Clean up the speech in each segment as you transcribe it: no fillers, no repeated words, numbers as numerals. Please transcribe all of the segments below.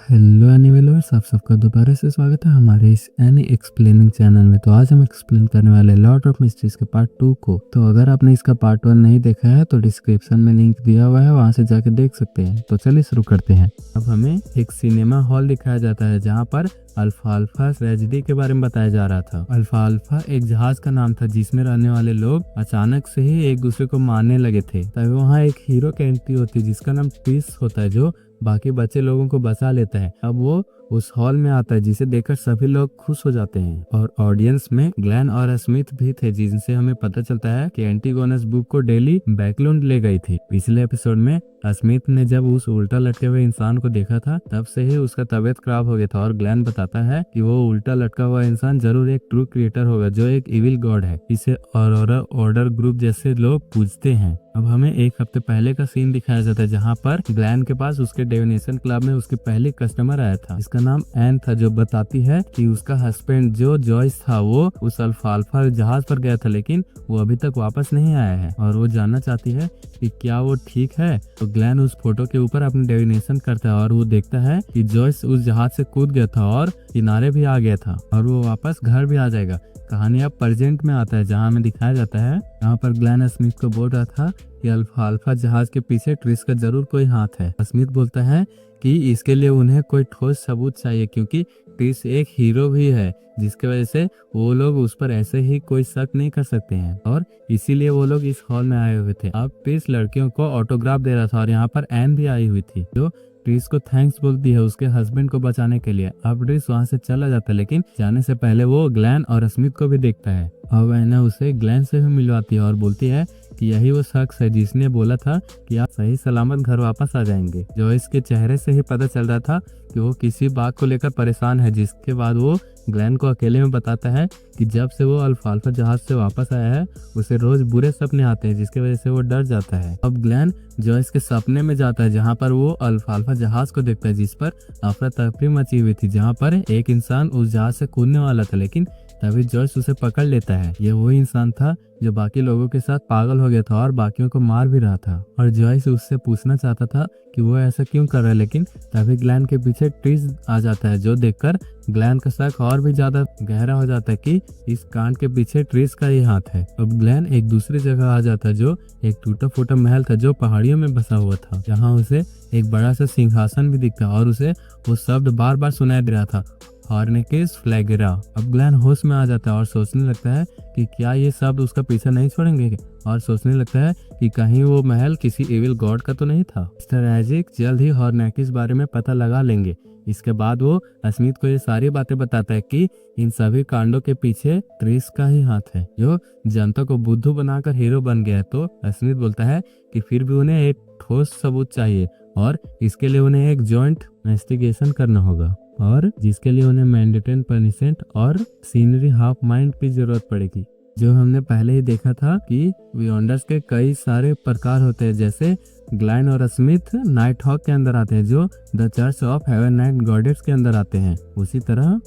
Hello anime lovers, आप सबका दोबारा से स्वागत है हमारे इस एनी एक्सप्लेनिंग चैनल में। तो आज हम एक्सप्लेन करने वाले लॉर्ड ऑफ मिस्ट्रीज के पार्ट 2 को। तो अगर आपने इसका पार्ट 1 नहीं देखा है तो डिस्क्रिप्शन में लिंक दिया हुआ है, वहां से जाके देख सकते हैं। तो चलिए शुरू करते हैं। अब हमें एक सिनेमा हॉल दिखाया जाता है जहाँ पर अल्फा अल्फा ट्रेजेडी के बारे में बताया जा रहा था। अल्फा अल्फा एक जहाज का नाम था जिसमें रहने वाले लोग अचानक से ही एक दूसरे को मारने लगे थे। तभी वहाँ एक हीरो की एंट्री होती है जिसका नाम ट्रिस होता है, जो बाकी बचे लोगों को बचा लेता है। अब वो उस हॉल में आता है जिसे देखकर सभी लोग खुश हो जाते हैं। और ऑडियंस में ग्लेन और स्मिथ भी थे, जिनसे हमें पता चलता है कि एंटीगोनस बुक को डेली बैकलूंड ले गई थी। पिछले एपिसोड में स्मिथ ने जब उस उल्टा लटके हुए इंसान को देखा था तब से ही उसका तबीयत खराब हो गया था। और ग्लेन बताता है कि वो उल्टा लटका हुआ इंसान जरूर एक ट्रू क्रिएटर होगा जो एक इविल गॉड है। इसे ऑरोरा ऑर्डर ग्रुप जैसे लोग पूजते हैं। अब हमें एक हफ्ते पहले का सीन दिखाया जाता है जहाँ पर ग्लेन के पास उसके डिविनेशन क्लब में उसके पहले कस्टमर आया था। इसका नाम एन था, जो बताती है कि उसका हस्बैंड जो जॉयस था वो उस अल्फा जहाज पर गया था, लेकिन वो अभी तक वापस नहीं आया है। और वो जानना चाहती है कि क्या वो ठीक है। तो ग्लेन उस फोटो के ऊपर अपनी डिविनेशन करता है और वो देखता है कि जॉयस उस जहाज से कूद गया था और किनारे भी आ गया था और वो वापस घर भी आ जाएगा। कहानी अब प्रेजेंट में आता है जहाँ हमें दिखाया जाता है यहाँ पर ग्लेन स्मिथ को बोल रहा था कि अल्फा अल्फा जहाज के पीछे ट्रिस का जरूर कोई हाथ है। स्मिथ बोलता है कि इसके लिए उन्हें कोई ठोस सबूत चाहिए, क्योंकि ट्रिस एक हीरो भी है जिसकी वजह से वो लोग उस पर ऐसे ही कोई शक नहीं कर सकते हैं। और इसीलिए वो लोग इस हॉल में आए हुए थे। अब ट्रिस लड़कियों को ऑटोग्राफ दे रहा था और यहाँ पर एन भी आई हुई थी, जो ट्रिस को थैंक्स बोलती है उसके हस्बैंड को बचाने के लिए। अब ट्रिस वहां से चला जाता है, लेकिन जाने से पहले वो ग्लेन और स्मिथ को भी देखता है। अब एना उसे ग्लेन से भी मिलवाती है और बोलती है कि यही वो शख्स है जिसने बोला था कि आप सही सलामत घर वापस आ जाएंगे। जो इसके चेहरे से ही पता चल रहा था कि वो किसी बात को लेकर परेशान है। जिसके बाद वो ग्लेन को अकेले में बताता है कि जब से वो अल्फा जहाज से वापस आया है उसे रोज बुरे सपने आते हैं, जिसकी वजह से वो डर जाता है। अब ग्लेन जॉयस के सपने में जाता है जहाँ पर वो अल्फा जहाज को देखता है जिस पर अफरा तफरी मची हुई थी, जहाँ पर एक इंसान उस जहाज से कूदने वाला था, लेकिन तभी जॉयस उसे पकड़ लेता है। ये वही इंसान था जो बाकी लोगों के साथ पागल हो गया था और बाकियों को मार भी रहा था। और जॉयस उससे पूछना चाहता था कि वो ऐसा क्यों कर रहा है, लेकिन तभी ग्लेन के पीछे ट्रिस आ जाता है, जो देखकर ग्लेन का शक और भी ज्यादा गहरा हो जाता है कि इस कांड के पीछे ट्रिस का ही हाथ है। अब ग्लेन एक दूसरी जगह आ जाता है, जो एक टूटा फूटा महल था जो पहाड़ियों में बसा हुआ था, जहाँ उसे एक बड़ा सा सिंहासन भी दिखता और उसे वो शब्द बार बार सुनाई दे रहा था, हॉर्नेकिस फ्लैगेरा। अब ग्लेन होश में आ जाता है और सोचने लगता है कि क्या ये शब्द उसका पीछा नहीं छोड़ेंगे, और सोचने लगता है कि कहीं वो महल किसी इविल गॉड का तो नहीं था। मिस्टर एजिक जल्द ही हॉर्नेकिस बारे में पता लगा लेंगे। इसके बाद वो स्मिथ को ये सारी बातें बताता है कि इन सभी कांडों के पीछे ट्रिस का ही हाथ है, जो जनता को बुद्धू बनाकर हीरो बन गया है। तो स्मिथ बोलता है कि फिर भी उन्हें एक ठोस सबूत चाहिए और इसके लिए उन्हें एक जॉइंट इन्वेस्टिगेशन करना होगा, और जिसके लिए उन्हें मैंडेटरी पनिशमेंट और सीनरी हाफ माइंड की जरूरत पड़ेगी। जो हमने पहले ही देखा था कि बियॉन्डर्स के कई सारे प्रकार होते हैं, जैसे ग्लेन और स्मिथ नाइट हॉक के अंदर आते हैं, जो the church of haven night goddess के अंदर आते हैं। उसी तरह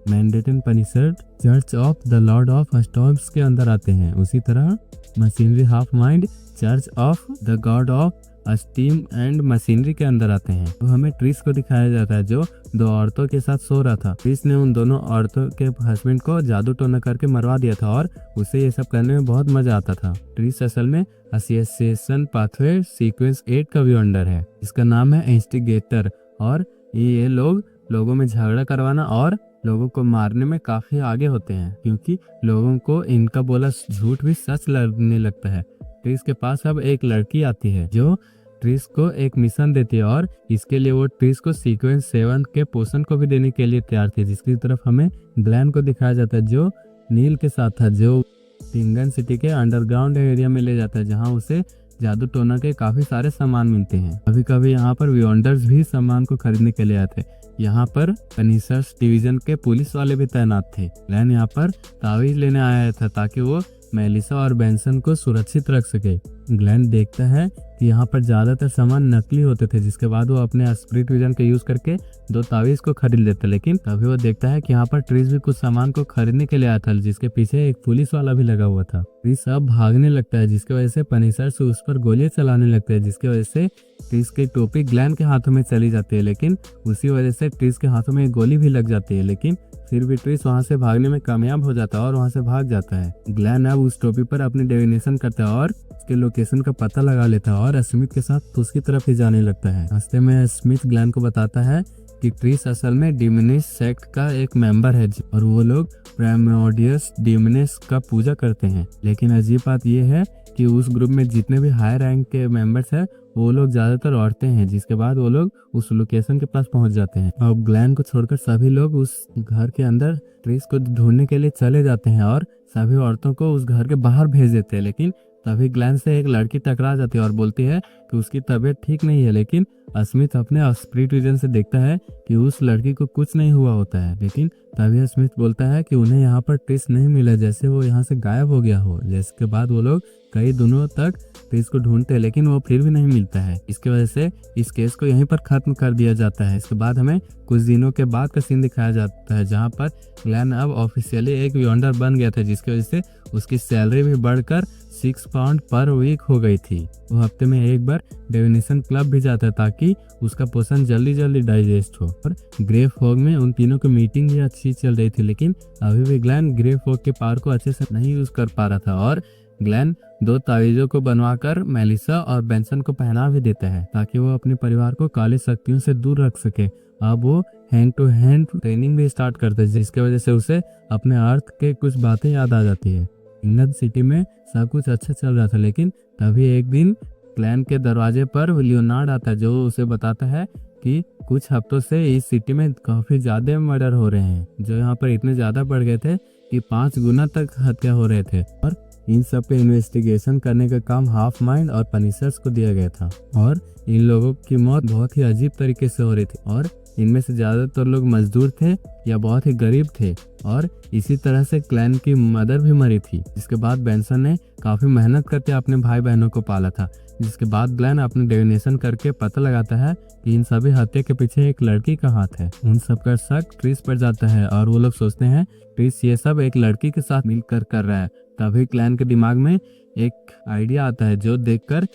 mandatory punishment church of the Lord of storms के अंदर आते हैं। उसी तरह machinery half mind church of the God of steam and machinery के अंदर आते हैं। तो हमें ट्रिस को दिखाया जाता है जो दो औरतों के साथ सो रहा था। ट्रिस ने उन दोनों औरतों के हस्बैंड को जादू टोना करके मरवा दिया था और उसे ये सब करने में बहुत मजा आता था। ट्रिस असल में एसोसिएशन पाथवे सीक्वेंस 8 का बियॉन्डर है। इसका नाम है इंस्टिगेटर, और ये लोगों में झगड़ा करवाना और लोगों को मारने में काफी आगे होते हैं, क्योंकि लोगों को इनका बोला झूठ भी सच लगने लगता है। ट्रिस के पास अब एक लड़की आती है जो ट्रिस को एक मिशन देती है, और इसके लिए वो ट्रिस को सीक्वेंस 7 के पोषण को भी देने के लिए तैयार थी। जिसकी तरफ हमें ग्लेन को दिखाया जाता है जो नील के साथ था, जो टिंगन सिटी के अंडरग्राउंड एरिया में ले जाता है, जहाँ उसे जादू टोना के काफी सारे सामान मिलते हैं। कभी कभी यहाँ पर बियॉन्डर्स भी सामान को खरीदने के लिए आते। यहाँ पर कनीसर्स डिवीजन के पुलिस वाले भी तैनात थे। ग्लेन यहाँ पर तावीज लेने आया था ताकि वो मेलिसा और बेंसन को सुरक्षित रख सके। ग्लैन देखता है कि यहाँ पर ज्यादातर सामान नकली होते थे, जिसके बाद वो अपने स्पिरिट विजन का यूज करके 2 तावीज को खरीद लेता है। लेकिन तभी वो देखता है कि यहाँ पर ट्रिस भी कुछ सामान को खरीदने के लिए आया था, जिसके पीछे एक पुलिस वाला भी लगा हुआ था। ट्रिस अब भागने लगता है, जिसकी वजह से पनिशर से उस पर गोलियां चलाने लगते हैं, जिसकी वजह से ट्रिस की टोपी ग्लैन के हाथों में चली जाती है। लेकिन उसी वजह से ट्रिस के हाथों में एक गोली भी लग जाती है, लेकिन फिर भी ट्रिस वहां से भागने में कामयाब हो जाता है और वहां से भाग जाता है। ग्लैन अब उस टोपी पर अपनी डिविनेशन करता है और उसके लोकेशन का पता लगा लेता है और स्मिथ के साथ उसकी तरफ ही जाने लगता है। रास्ते में स्मिथ ग्लैन को बताता है कि ट्रिस असल में डिमिनिश सेक्ट का एक मेंबर है और वो लोग प्राइमोर्डियस डिमिनिश का पूजा करते हैं। लेकिन अजीब बात यह है कि उस ग्रुप में जितने भी हाई रैंक के मेंबर्स हैं वो लोग ज्यादातर औरतें हैं। जिसके बाद वो लोग उस लोकेशन के पास पहुंच जाते हैं और ग्लैन को छोड़कर सभी लोग उस घर के अंदर ट्रिस को ढूंढने के लिए चले जाते हैं और सभी औरतों को उस घर के बाहर भेज देते हैं। लेकिन तभी ग्लैन से एक लड़की टकरा जाती है और बोलती है कि उसकी तबीयत ठीक नहीं है। लेकिन स्मिथ अपने स्पिरिट विजन से देखता है कि उस लड़की को कुछ नहीं हुआ होता है। लेकिन तभी स्मिथ बोलता है कि उन्हें यहाँ पर ट्रिस नहीं मिला, जैसे वो यहाँ से गायब हो गया हो। जिसके बाद वो लोग कई दिनों तक ट्रिस को ढूंढते हैं, लेकिन वो फिर भी नहीं मिलता है। इसकी वजह से इस केस को यहीं पर खत्म कर दिया जाता है। इसके बाद हमें कुछ दिनों के बाद का सीन दिखाया जाता है, जहाँ पर ग्लैन अब ऑफिशियली एक वियंडर बन गया था, जिसकी वजह से उसकी सैलरी भी बढ़कर 6 पाउंड पर वीक हो गई थी। वो हफ्ते में एक बार डिविनेशन क्लब भी जाता है ताकि उसका पोषण जल्दी जल्दी डाइजेस्ट हो। और ग्रे फॉग में उन तीनों की मीटिंग भी अच्छी चल रही थी, लेकिन अभी भी ग्लैन ग्रे फॉग के पावर को अच्छे से नहीं यूज कर पा रहा था। और ग्लैन 2 तावीजों को बनवाकर मेलिसा और बेंसन को पहना भी देता है ताकि वो अपने परिवार को काली शक्तियों से दूर रख सके। अब वो हैंड टू हैंड ट्रेनिंग भी स्टार्ट करता है, जिसकी वजह से उसे अपने अर्थ के कुछ बातें याद आ जाती है। इंग्लैंड सिटी में सब कुछ अच्छा चल रहा था, लेकिन तभी एक दिन ग्लैन के दरवाजे पर लियोनार्ड आता है, जो उसे बताता है कि कुछ हफ्तों से इस सिटी में काफी ज्यादा मर्डर हो रहे हैं, जो यहाँ पर इतने ज्यादा बढ़ गए थे कि 5 गुना तक हत्या हो रहे थे। और इन सब पे इन्वेस्टिगेशन करने का काम हाफ माइंड और पनिशर्स को दिया गया था। और इन लोगों की मौत बहुत ही अजीब तरीके से हो रही थी और इनमें से ज्यादातर लोग मजदूर थे या बहुत ही गरीब थे। और इसी तरह से क्लैन की मदर भी मरी थी। जिसके बाद बेंसन ने काफी मेहनत करके अपने भाई बहनों को पाला था। जिसके बाद ग्लैन अपने डिविनेशन करके पता लगाता है कि इन सभी हत्या के पीछे एक लड़की का हाथ है। उन सबका शक ट्रिस पर जाता है और वो लोग सोचते हैं ट्रिस ये सब एक लड़की के साथ मिलकर कर रहा है। तभी क्लैन के दिमाग में एक आइडिया आता है, जो देखकर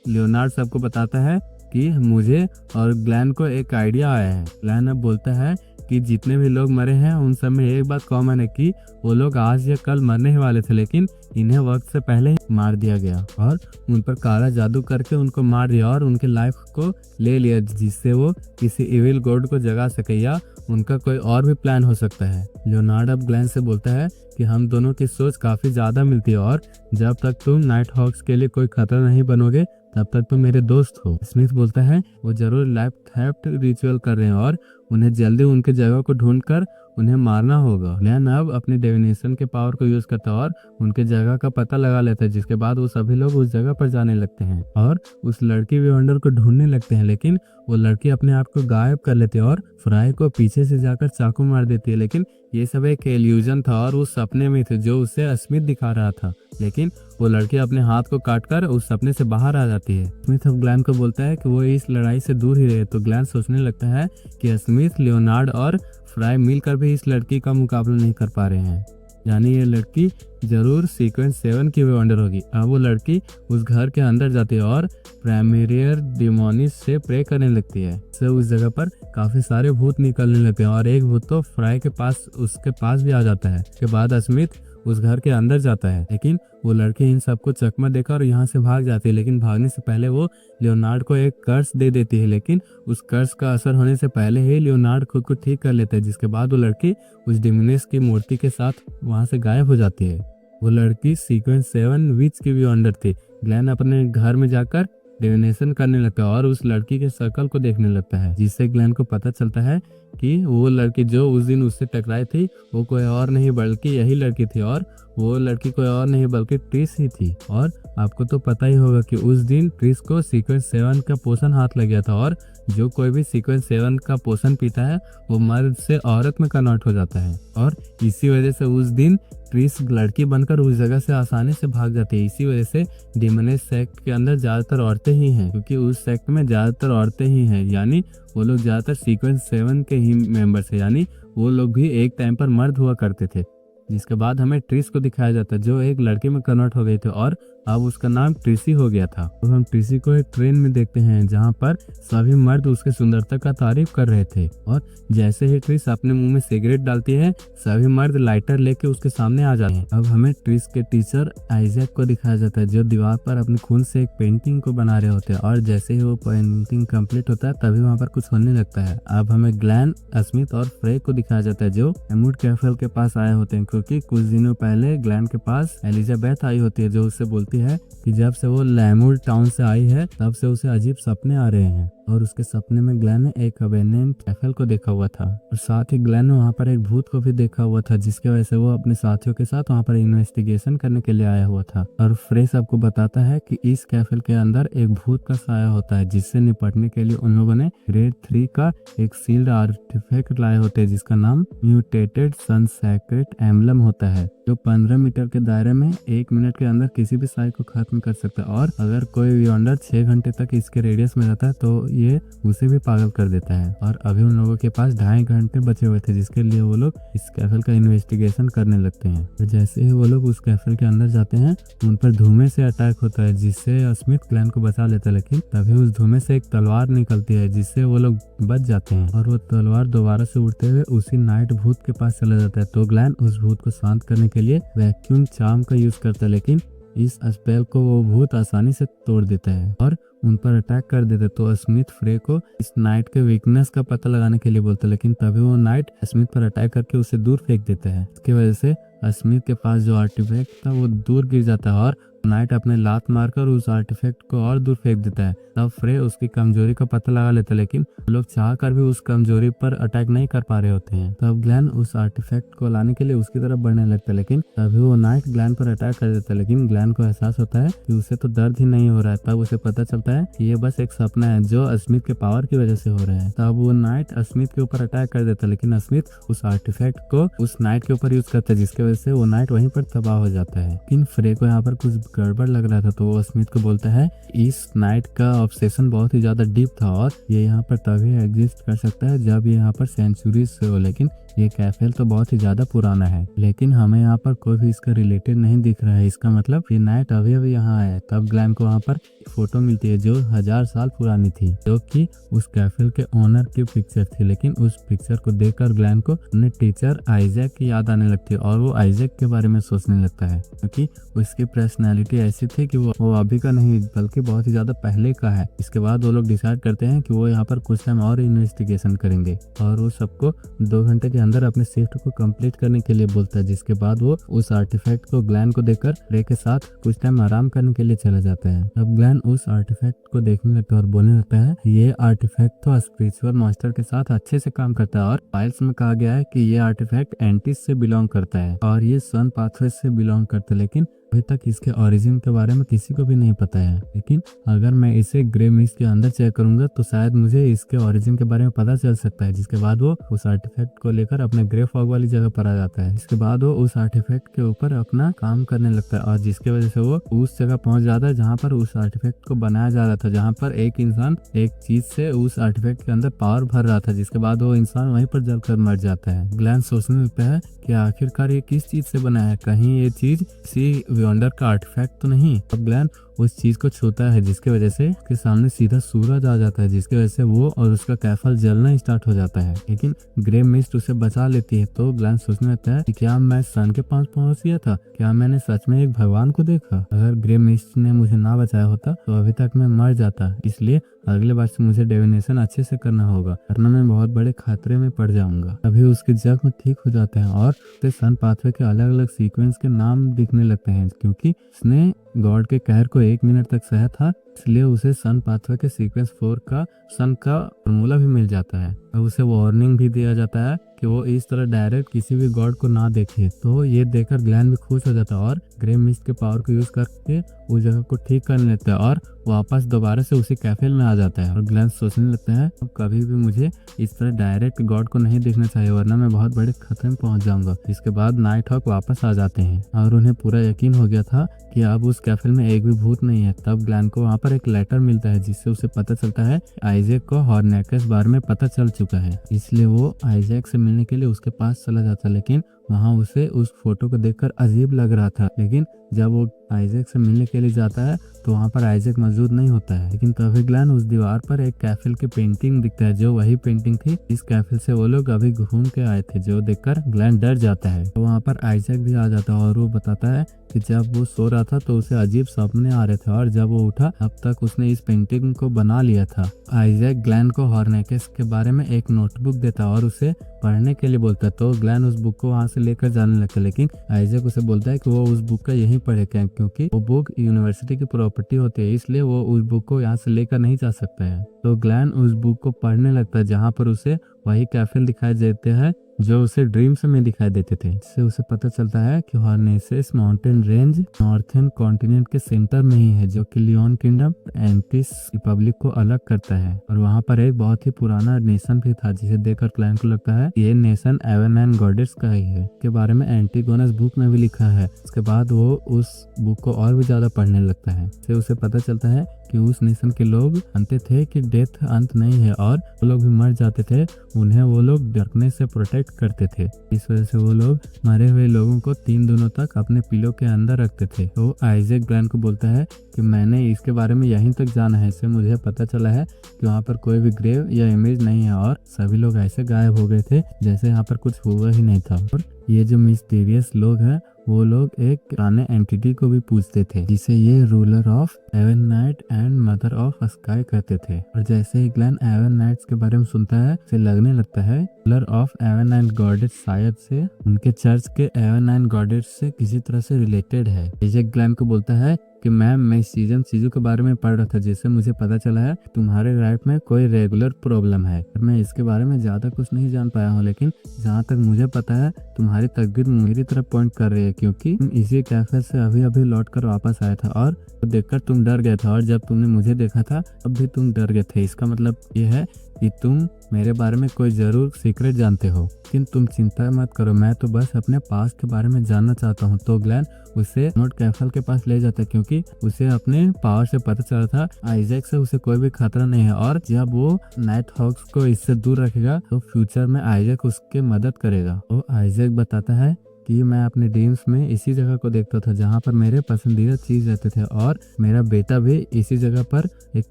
लियोनार्ड सबको बताता है कि मुझे और ग्लैन को एक आइडिया आया है। ग्लैन अब बोलता है कि जितने भी लोग मरे हैं उन सब में एक बात कॉमन है कि वो लोग आज या कल मरने ही वाले थे, लेकिन इन्हें वक्त से पहले ही मार दिया गया और उन पर काला जादू करके उनको मार दिया और उनके लाइफ को ले लिया, जिससे वो किसी इविल गॉड को जगा सके या उनका कोई और भी प्लान हो सकता है। लियोनार्ड अब ग्लैन से बोलता है कि हम दोनों की सोच काफी ज्यादा मिलती है और जब तक तुम नाइट हॉक्स के लिए कोई खतरा नहीं बनोगे तब तक तुम मेरे दोस्त हो। स्मिथ बोलता है वो जरूर लाइफ थेफ्ट रिचुअल कर रहे हैं और उन्हें जल्दी उनके जगह को ढूंढकर उन्हें मारना होगा। ग्लैन अब अपने डिविनेशन के पावर को यूज करता है और उनके जगह का पता लगा लेता है, जिसके बाद वो सभी लोग उस जगह पर जाने लगते हैं और उस लड़की वियंडर को ढूंढने लगते हैं। लेकिन वो लड़की अपने आप को गायब कर लेती है और फ्राई को पीछे से जाकर चाकू मार देती है। लेकिन ये सब एक इल्यूजन था और उस सपने में थे जो उसे स्मिथ दिखा रहा था। लेकिन वो लड़की अपने हाथ को काटकर उस सपने से बाहर आ जाती है। स्मिथ अब ग्लैन को बोलता है कि वो इस लड़ाई से दूर ही रहे, तो ग्लैन सोचने लगता है कि स्मिथ, लियोनार्ड और फ्राई मिलकर भी इस लड़की का मुकाबला नहीं कर पा रहे हैं, यानी ये लड़की जरूर सीक्वेंस 7 की वियंडर होगी। अब वो लड़की उस घर के अंदर जाती है और प्राइमेरियर डिमोनिस से प्रे करने लगती है। इससे उस जगह पर काफी सारे भूत निकलने लगते हैं और एक भूत तो फ्राई के पास उसके पास भी आ जाता है। उसके बाद स्मिथ उस घर के अंदर जाता है, लेकिन वो लड़की इन सबको चकमा देकर और यहाँ से भाग जाती है। लेकिन भागने से पहले वो लियोनार्ड को एक कर्स दे देती है, लेकिन उस कर्स का असर होने से पहले ही लियोनार्ड खुद को ठीक कर लेता है। जिसके बाद वो लड़की उस डिमिनिस की मूर्ति के साथ वहां से गायब हो जाती है। वो लड़की सीक्वेंस 7 विच की भी अंडर थी। ग्लैन अपने घर में जाकर डिविनेशन करने लगता है और उस लड़की के सर्कल को देखने लगता है, जिससे ग्लैन को पता चलता है कि वो लड़की जो उस दिन उससे टकराई थी वो कोई और नहीं बल्कि यही लड़की थी और वो लड़की कोई और नहीं बल्कि ट्रिस ही थी। और आपको तो पता ही होगा कि उस दिन ट्रिस को सीक्वेंस 7 का पोषण हाथ लग गया था और जो कोई भी सीक्वेंस 7 का पोषण पीता है वो मर्द से औरत में कन्वर्ट हो जाता है, और इसी वजह से उस दिन ट्रिस लड़की बनकर उस जगह से आसानी से भाग जाती है। इसी वजह से डिमोनियस सेक्ट के अंदर ज्यादातर औरतें ही हैं, क्योंकि उस सेक्ट में ज्यादातर औरतें ही हैं, यानी वो लोग ज्यादातर सीक्वेंस 7 के ही मेंबर्स है, यानी वो लोग भी एक टाइम पर मर्द हुआ करते थे। जिसके बाद हमें ट्रिस को दिखाया जाता है जो एक लड़के में कन्वर्ट हो गए थे, और अब उसका नाम ट्रिसी हो गया था। तो हम ट्रिसी को एक ट्रेन में देखते हैं जहाँ पर सभी मर्द उसके सुंदरता का तारीफ कर रहे थे, और जैसे ही ट्रिस अपने मुंह में सिगरेट डालती है सभी मर्द लाइटर लेके उसके सामने आ जाते हैं। अब हमें ट्रिस के टीचर आइजैक को दिखाया जाता है जो दीवार पर अपने खून से एक पेंटिंग को बना रहे होते हैं, और जैसे ही वो पेंटिंग कंप्लीट होता है तभी वहाँ पर कुछ होने लगता है। अब हमें ग्लैन, स्मिथ और फ्रे को दिखाया जाता है जो एमूड कैफेल के पास आए होते हैं, क्योंकि कुछ दिनों पहले ग्लैन के पास एलिजाबेथ आई होती है जो उससे बोलती है कि जब से वो लैमूर टाउन से आई है तब से उसे अजीब सपने आ रहे हैं, और उसके सपने में ग्लैन ने एक अबेंडेंट कैफेल को देखा हुआ था, और साथ ही ग्लैन ने वहाँ पर एक भूत को भी देखा हुआ था, जिसकी वजह से वो अपने साथियों के साथ वहाँ पर इन्वेस्टिगेशन करने के लिए आया हुआ था। और फ्रे सबको बताता है कि इस कैफेल के अंदर एक भूत का साया होता है, जिससे निपटने के लिए उन लोगों ने ग्रेड 3 का एक सील्ड आर्टिफैक्ट लाए होते हैं जिसका नाम म्यूटेटेड सन सैक्रेड एम्बलम होता है, जो 15 मीटर के दायरे में 1 मिनट के अंदर किसी भी साई को खत्म कर सकता है, और अगर कोई वियंडर 6 घंटे तक इसके रेडियस में रहता है तो ये उसे भी पागल कर देता है। और अभी उन लोगों के पास 2.5 घंटे बचे हुए थे, जिसके लिए वो लोग इस कैफल का इन्वेस्टिगेशन करने लगते हैं। तो जैसे ही वो लोग उस कैफल के अंदर जाते हैं उन पर धुएं से अटैक होता है, जिससे स्मिथ ग्लैन को बचा लेता है, लेकिन तभी उस धुएं से एक तलवार निकलती है जिससे वो लोग बच जाते हैं, और वो तलवार दोबारा से उड़ते हुए उसी नाइट भूत के पास चला जाता है। तो ग्लैन उस भूत को शांत करने के लिए वैक्यूम चार्म का यूज करता है, लेकिन इस स्पेल को वो भूत आसानी से तोड़ देता है और उन पर अटैक कर देते। तो स्मिथ फ्रे को इस नाइट के वीकनेस का पता लगाने के लिए बोलता है, लेकिन तभी वो नाइट स्मिथ पर अटैक करके उसे दूर फेंक देता है। इसकी वजह से स्मिथ के पास जो आर्टिफैक्ट था वो दूर गिर जाता है, और नाइट अपने लात मारकर उस आर्टिफैक्ट को और दूर फेंक देता है। तब फ्रे उसकी कमजोरी का पता लगा लेता है, लेकिन लोग चाह कर भी उस कमजोरी पर अटैक नहीं कर पा रहे होते हैं। तब ग्लैन उस आर्टिफैक्ट को लाने के लिए उसकी तरफ बढ़ने लगता है, लेकिन तभी वो नाइट ग्लैन पर अटैक कर देता है। लेकिन ग्लैन को एहसास होता है कि उसे तो दर्द ही नहीं हो रहा है। तब उसे पता चलता है कि ये बस एक सपना है जो स्मिथ के पावर की वजह से हो रहा है। तब वो नाइट स्मिथ के ऊपर अटैक कर देता है, लेकिन स्मिथ उस आर्टिफैक्ट को उस नाइट के ऊपर यूज करता है, जिसकी वजह से वो नाइट वहीं पर तबाह हो जाता है। लेकिन फ्रे को यहाँ पर कुछ गड़बड़ लग रहा था, तो वो स्मिथ को बोलता है इस नाइट का ऑब्सेशन बहुत ही ज्यादा डीप था, और ये यहाँ पर तभी एग्जिस्ट कर सकता है जब ये यहाँ पर सेंचुरीज से हो, लेकिन ये कैफेल तो बहुत ही ज्यादा पुराना है, लेकिन हमें यहाँ पर कोई भी इसका रिलेटेड नहीं दिख रहा है। इसका मतलब ये नाइट अभी अभी यहाँ है। तब ग्लैन को वहाँ पर फोटो मिलती है जो 1000 साल पुरानी थी, जो कि उस कैफेल के ओनर की पिक्चर थी। लेकिन उस पिक्चर को देखकर ग्लैन को अपने टीचर आइजैक की याद आने लगती है, और वो आइजैक के बारे में सोचने लगता है, क्योंकि उसकी पर्सनैलिटी ऐसी थी कि वो अभी का नहीं बल्कि बहुत ही ज्यादा पहले का है। इसके बाद वो लोग डिसाइड करते हैं कि वो यहाँ पर कुछ टाइम और इन्वेस्टिगेशन करेंगे, और वो सबको 2 घंटे के अंदर अपने शिफ्ट को कंप्लीट करने के लिए बोलता है। जिसके बाद वो उस आर्टिफैक्ट को ग्लैन को देकर फ्रे के साथ कुछ टाइम आराम करने के लिए चला जाता है। अब ग्लैन उस आर्टिफैक्ट को देखने लगता है और बोलने लगता है ये आर्टिफैक्ट तो स्पिरिचुअल मास्टर के साथ अच्छे से काम करता है, और फाइल्स में कहा गया है कि ये आर्टिफैक्ट एंटिस से बिलोंग करता है और ये सन पाथवे से बिलोंग करता है, लेकिन अभी तक इसके ओरिजिन के बारे में किसी को भी नहीं पता है। लेकिन अगर मैं इसे ग्रे मिस्ट के अंदर चेक करूंगा तो शायद मुझे इसके ओरिजिन के बारे में पता चल सकता है। जिसके बाद वो उस आर्टिफैक्ट को लेकर अपने ग्रे फॉग वाली जगह पर आ जाता है। इसके बाद वो उस आर्टिफैक्ट के ऊपर अपना काम करने लगता है, और जिसकी वजह से वो उस जगह पहुंच जाता है जहाँ पर उस आर्टिफैक्ट को बनाया जा रहा था, जहाँ पर एक इंसान एक चीज से उस आर्टिफैक्ट के अंदर पावर भर रहा था। जिसके बाद वो इंसान वहीं पर जलकर मर जाता है। ग्लैन सोचने लगता है कि आखिरकार ये किस चीज से बना है, कहीं ये चीज किसी वियंडर का आर्टिफैक्ट तो नहीं। अब ग्लैन उस चीज को छूता है, जिसकी वजह से उसके सामने सीधा सूरज आ जाता है, जिसकी वजह से वो और उसका कैफल जलना स्टार्ट हो जाता है। लेकिन ग्रे मिस्ट उसे बचा लेती है। तो ग्लैन सोचने लगता है कि क्या मैं सन के पास पहुंच गया था, क्या मैंने सच में एक भगवान को देखा। अगर ग्रे मिस्ट ने मुझे ना बचाया होता तो अभी तक मैं मर जाता, इसलिए अगले बार से मुझे डिविनेशन अच्छे से करना होगा, वरना मैं बहुत बड़े खतरे में पड़ जाऊंगा। अभी उसके जख्म ठीक हो जाते हैं और सन पाथवे के अलग अलग सीक्वेंस के नाम दिखने लगते हैं, क्योंकि उसने गॉड के कहर को 1 मिनट तक सहा था इसलिए उसे सन पाथवे के सीक्वेंस 4 का सन का फॉर्मूला भी मिल जाता है और उसे वार्निंग भी दिया जाता है कि वो इस तरह डायरेक्ट किसी भी गॉड को ना देखे। तो ये देखकर ग्लैन भी खुश हो जाता है और ग्रे मिस्ट के पावर को यूज करके उस जगह को ठीक कर लेता है और वापस दोबारा से उसी कैफे में आ जाता है। और ग्लैन सोचने लगता है अब कभी भी मुझे इस तरह डायरेक्ट गॉड को नहीं देखना चाहिए वरना मैं बहुत बड़े खतरे में पहुंच जाऊंगा। इसके बाद नाइट हॉक वापस आ जाते हैं और उन्हें पूरा यकीन हो गया था कि अब उस कैफे में एक भी भूत नहीं है। तब ग्लैन को वहाँ पर एक लेटर मिलता है जिससे उसे पता चलता है आइजैक को हॉर्नेकस बारे में पता चल चुका है। इसलिए वो आइजैक से मिलने के लिए उसके पास चला जाता है, लेकिन वहाँ उसे उस फोटो को देखकर अजीब लग रहा था। लेकिन जब वो आइजैक से मिलने के लिए जाता है तो वहाँ पर आइजैक मौजूद नहीं होता है। लेकिन तभी ग्लैन उस दीवार पर एक कैफिल की पेंटिंग दिखता है जो वही पेंटिंग थी इस कैफिल से वो लोग अभी घूम के आए थे, जो देखकर ग्लैन डर जाता है। तो वहाँ पर आइजैक भी आ जाता है और वो बताता है कि जब वो सो रहा था तो उसे अजीब सपने आ रहे थे और जब वो उठा अब तक उसने इस पेंटिंग को बना लिया था। आइजैक ग्लैन को हॉर्नेकस के बारे में एक नोटबुक देता और उसे पढ़ने के लिए बोलता है। तो ग्लैन उस बुक को वहाँ से लेकर जाने लगता है, लेकिन आइजैक उसे बोलता है कि वो उस बुक का यहीं पढ़ेगा क्योंकि वो बुक यूनिवर्सिटी की प्रॉपर्टी होती है, इसलिए वो उस बुक को यहाँ से लेकर नहीं जा सकता है। तो ग्लैन उस बुक को पढ़ने लगता है जहाँ पर उसे वही कैफे दिखाई देते हैं जो उसे ड्रीम्स में दिखाई देते थे। इससे उसे पता चलता है कि हॉर्नेकस माउंटेन रेंज नॉर्थर्न कॉन्टिनेंट के सेंटर में ही है जो कि लियोन किंगडम एंटिस रिपब्लिक को अलग करता है। और वहाँ पर एक बहुत ही पुराना नेशन भी था जिसे देखकर ग्लैन को लगता है ये नेशन एवन एंड गॉडेस का ही है, के बारे में एंटीगोनस बुक में भी लिखा है। इसके बाद वो उस बुक को और भी ज्यादा पढ़ने लगता है। इससे उसे पता चलता है कि उस नेशन के लोग मानते थे कि डेथ अंत नहीं है और वो लोग भी मर जाते थे, उन्हें वो लोग डार्कनेस से प्रोटेक्ट करते थे। इस वजह से वो लोग मरे हुए लोगों को 3 दिनों तक अपने पिलो के अंदर रखते थे। तो आइजैक ग्लैन को बोलता है कि मैंने इसके बारे में यहीं तक जाना है, इससे मुझे पता चला है कि वहाँ पर कोई भी ग्रेव या इमेज नहीं है और सभी लोग ऐसे गायब हो गए थे जैसे यहाँ पर कुछ हुआ ही नहीं था। और ये जो मिस्टीरियस लोग हैं वो लोग एक पुराने एंटिटी को भी पूछते थे जिसे ये ruler of heaven night and mother of sky कहते थे। और जैसे ही ग्लैन एवन नाइट्स के बारे में सुनता है उसे लगने लगता है ruler of heaven and goddess शायद से उनके चर्च के एवन एंड गॉडेस से किसी तरह से रिलेटेड है। आइजैक ग्लैन को बोलता है कि मैम मैं इस सीजन चीजों के बारे में पढ़ रहा था जिससे मुझे पता चला है तुम्हारे लाइफ में कोई रेगुलर प्रॉब्लम है। मैं इसके बारे में ज्यादा कुछ नहीं जान पाया हूँ, लेकिन जहाँ तक मुझे पता है तुम्हारी तकदीर मेरी तरफ पॉइंट कर रही है क्योंकि तुम इसी कैफे से अभी अभी लौट कर वापस आया था और देखकर तुम डर गए थे और जब तुमने मुझे देखा था तब भी तुम डर गए थे। इसका मतलब ये है कि तुम मेरे बारे में कोई जरूर सीक्रेट जानते हो, लेकिन तुम चिंता मत करो, मैं तो बस अपने पास्ट के बारे में जानना चाहता हूँ। तो ग्लैन उसे नोट कैफल के पास ले जाता है क्योंकि उसे अपने पावर से पता चला था आइजैक से उसे कोई भी खतरा नहीं है और जब वो नाइट हॉक्स को इससे दूर रखेगा तो फ्यूचर में आइजैक उसके मदद करेगा। तो आइजैक बताता है कि मैं अपने ड्रीम्स में इसी जगह को देखता था जहाँ पर मेरे पसंदीदा चीज रहते थे और मेरा बेटा भी इसी जगह पर एक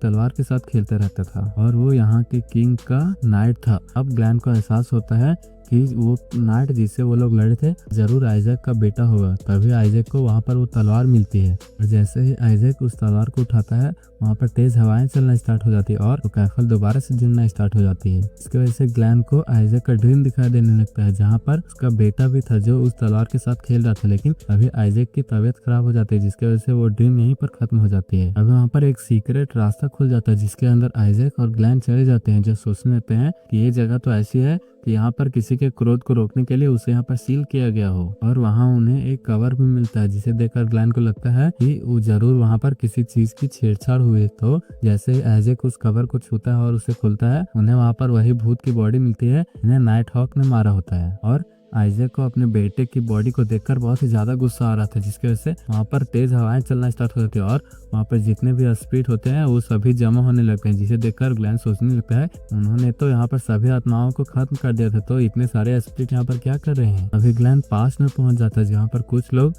तलवार के साथ खेलता रहता था और वो यहाँ के किंग का नाइट था। अब ग्लैन को एहसास होता है कि वो नाइट जिससे वो लोग लड़े थे जरूर आइजैक का बेटा होगा। तभी आइजैक को वहाँ पर वो तलवार मिलती है और जैसे ही आइजैक उस तलवार को उठाता है वहाँ पर तेज हवाएं चलना स्टार्ट हो जाती है और कैफल दोबारा से जुड़ना स्टार्ट हो जाती है। इसकी वजह से ग्लैन को आइजैक का ड्रीम दिखाई देने लगता है जहाँ पर उसका बेटा भी था जो उस तलवार के साथ खेल रहा था, लेकिन अभी आइजैक की तबीयत खराब हो जाती है जिसकी वजह से वो ड्रीम यहीं पर खत्म हो जाती है। अभी वहाँ पर एक सीक्रेट रास्ता खुल जाता है जिसके अंदर आइजैक और ग्लैन चले जाते हैं जो सोचने लगते हैं कि ये जगह तो ऐसी है कि यहाँ पर किसी के क्रोध को रोकने के लिए उसे यहाँ पर सील किया गया हो। और वहाँ उन्हें एक कवर भी मिलता है जिसे देखकर ग्लैन को लगता है कि वो जरूर वहाँ पर किसी चीज की छेड़छाड़ हुई है। तो जैसे ही आइजैक उस कवर को छूता है और उसे खुलता है उन्हें वहाँ पर वही भूत की बॉडी मिलती है इन्हें नाइट हॉक ने मारा होता है। और आइजैक को अपने बेटे की बॉडी को देखकर बहुत ही ज्यादा गुस्सा आ रहा था जिसकी वजह से वहाँ पर तेज हवाएं चलना स्टार्ट हो जाती है और वहाँ पर जितने भी स्पिरिट होते हैं वो सभी जमा होने लगते हैं जिसे देखकर ग्लैन सोचने लगता है उन्होंने तो यहाँ पर सभी आत्माओं को खत्म कर दिया था, तो इतने सारे स्पिरिट यहाँ पर क्या कर रहे हैं। अभी ग्लैन पास में पहुंच जाता है जहाँ पर कुछ लोग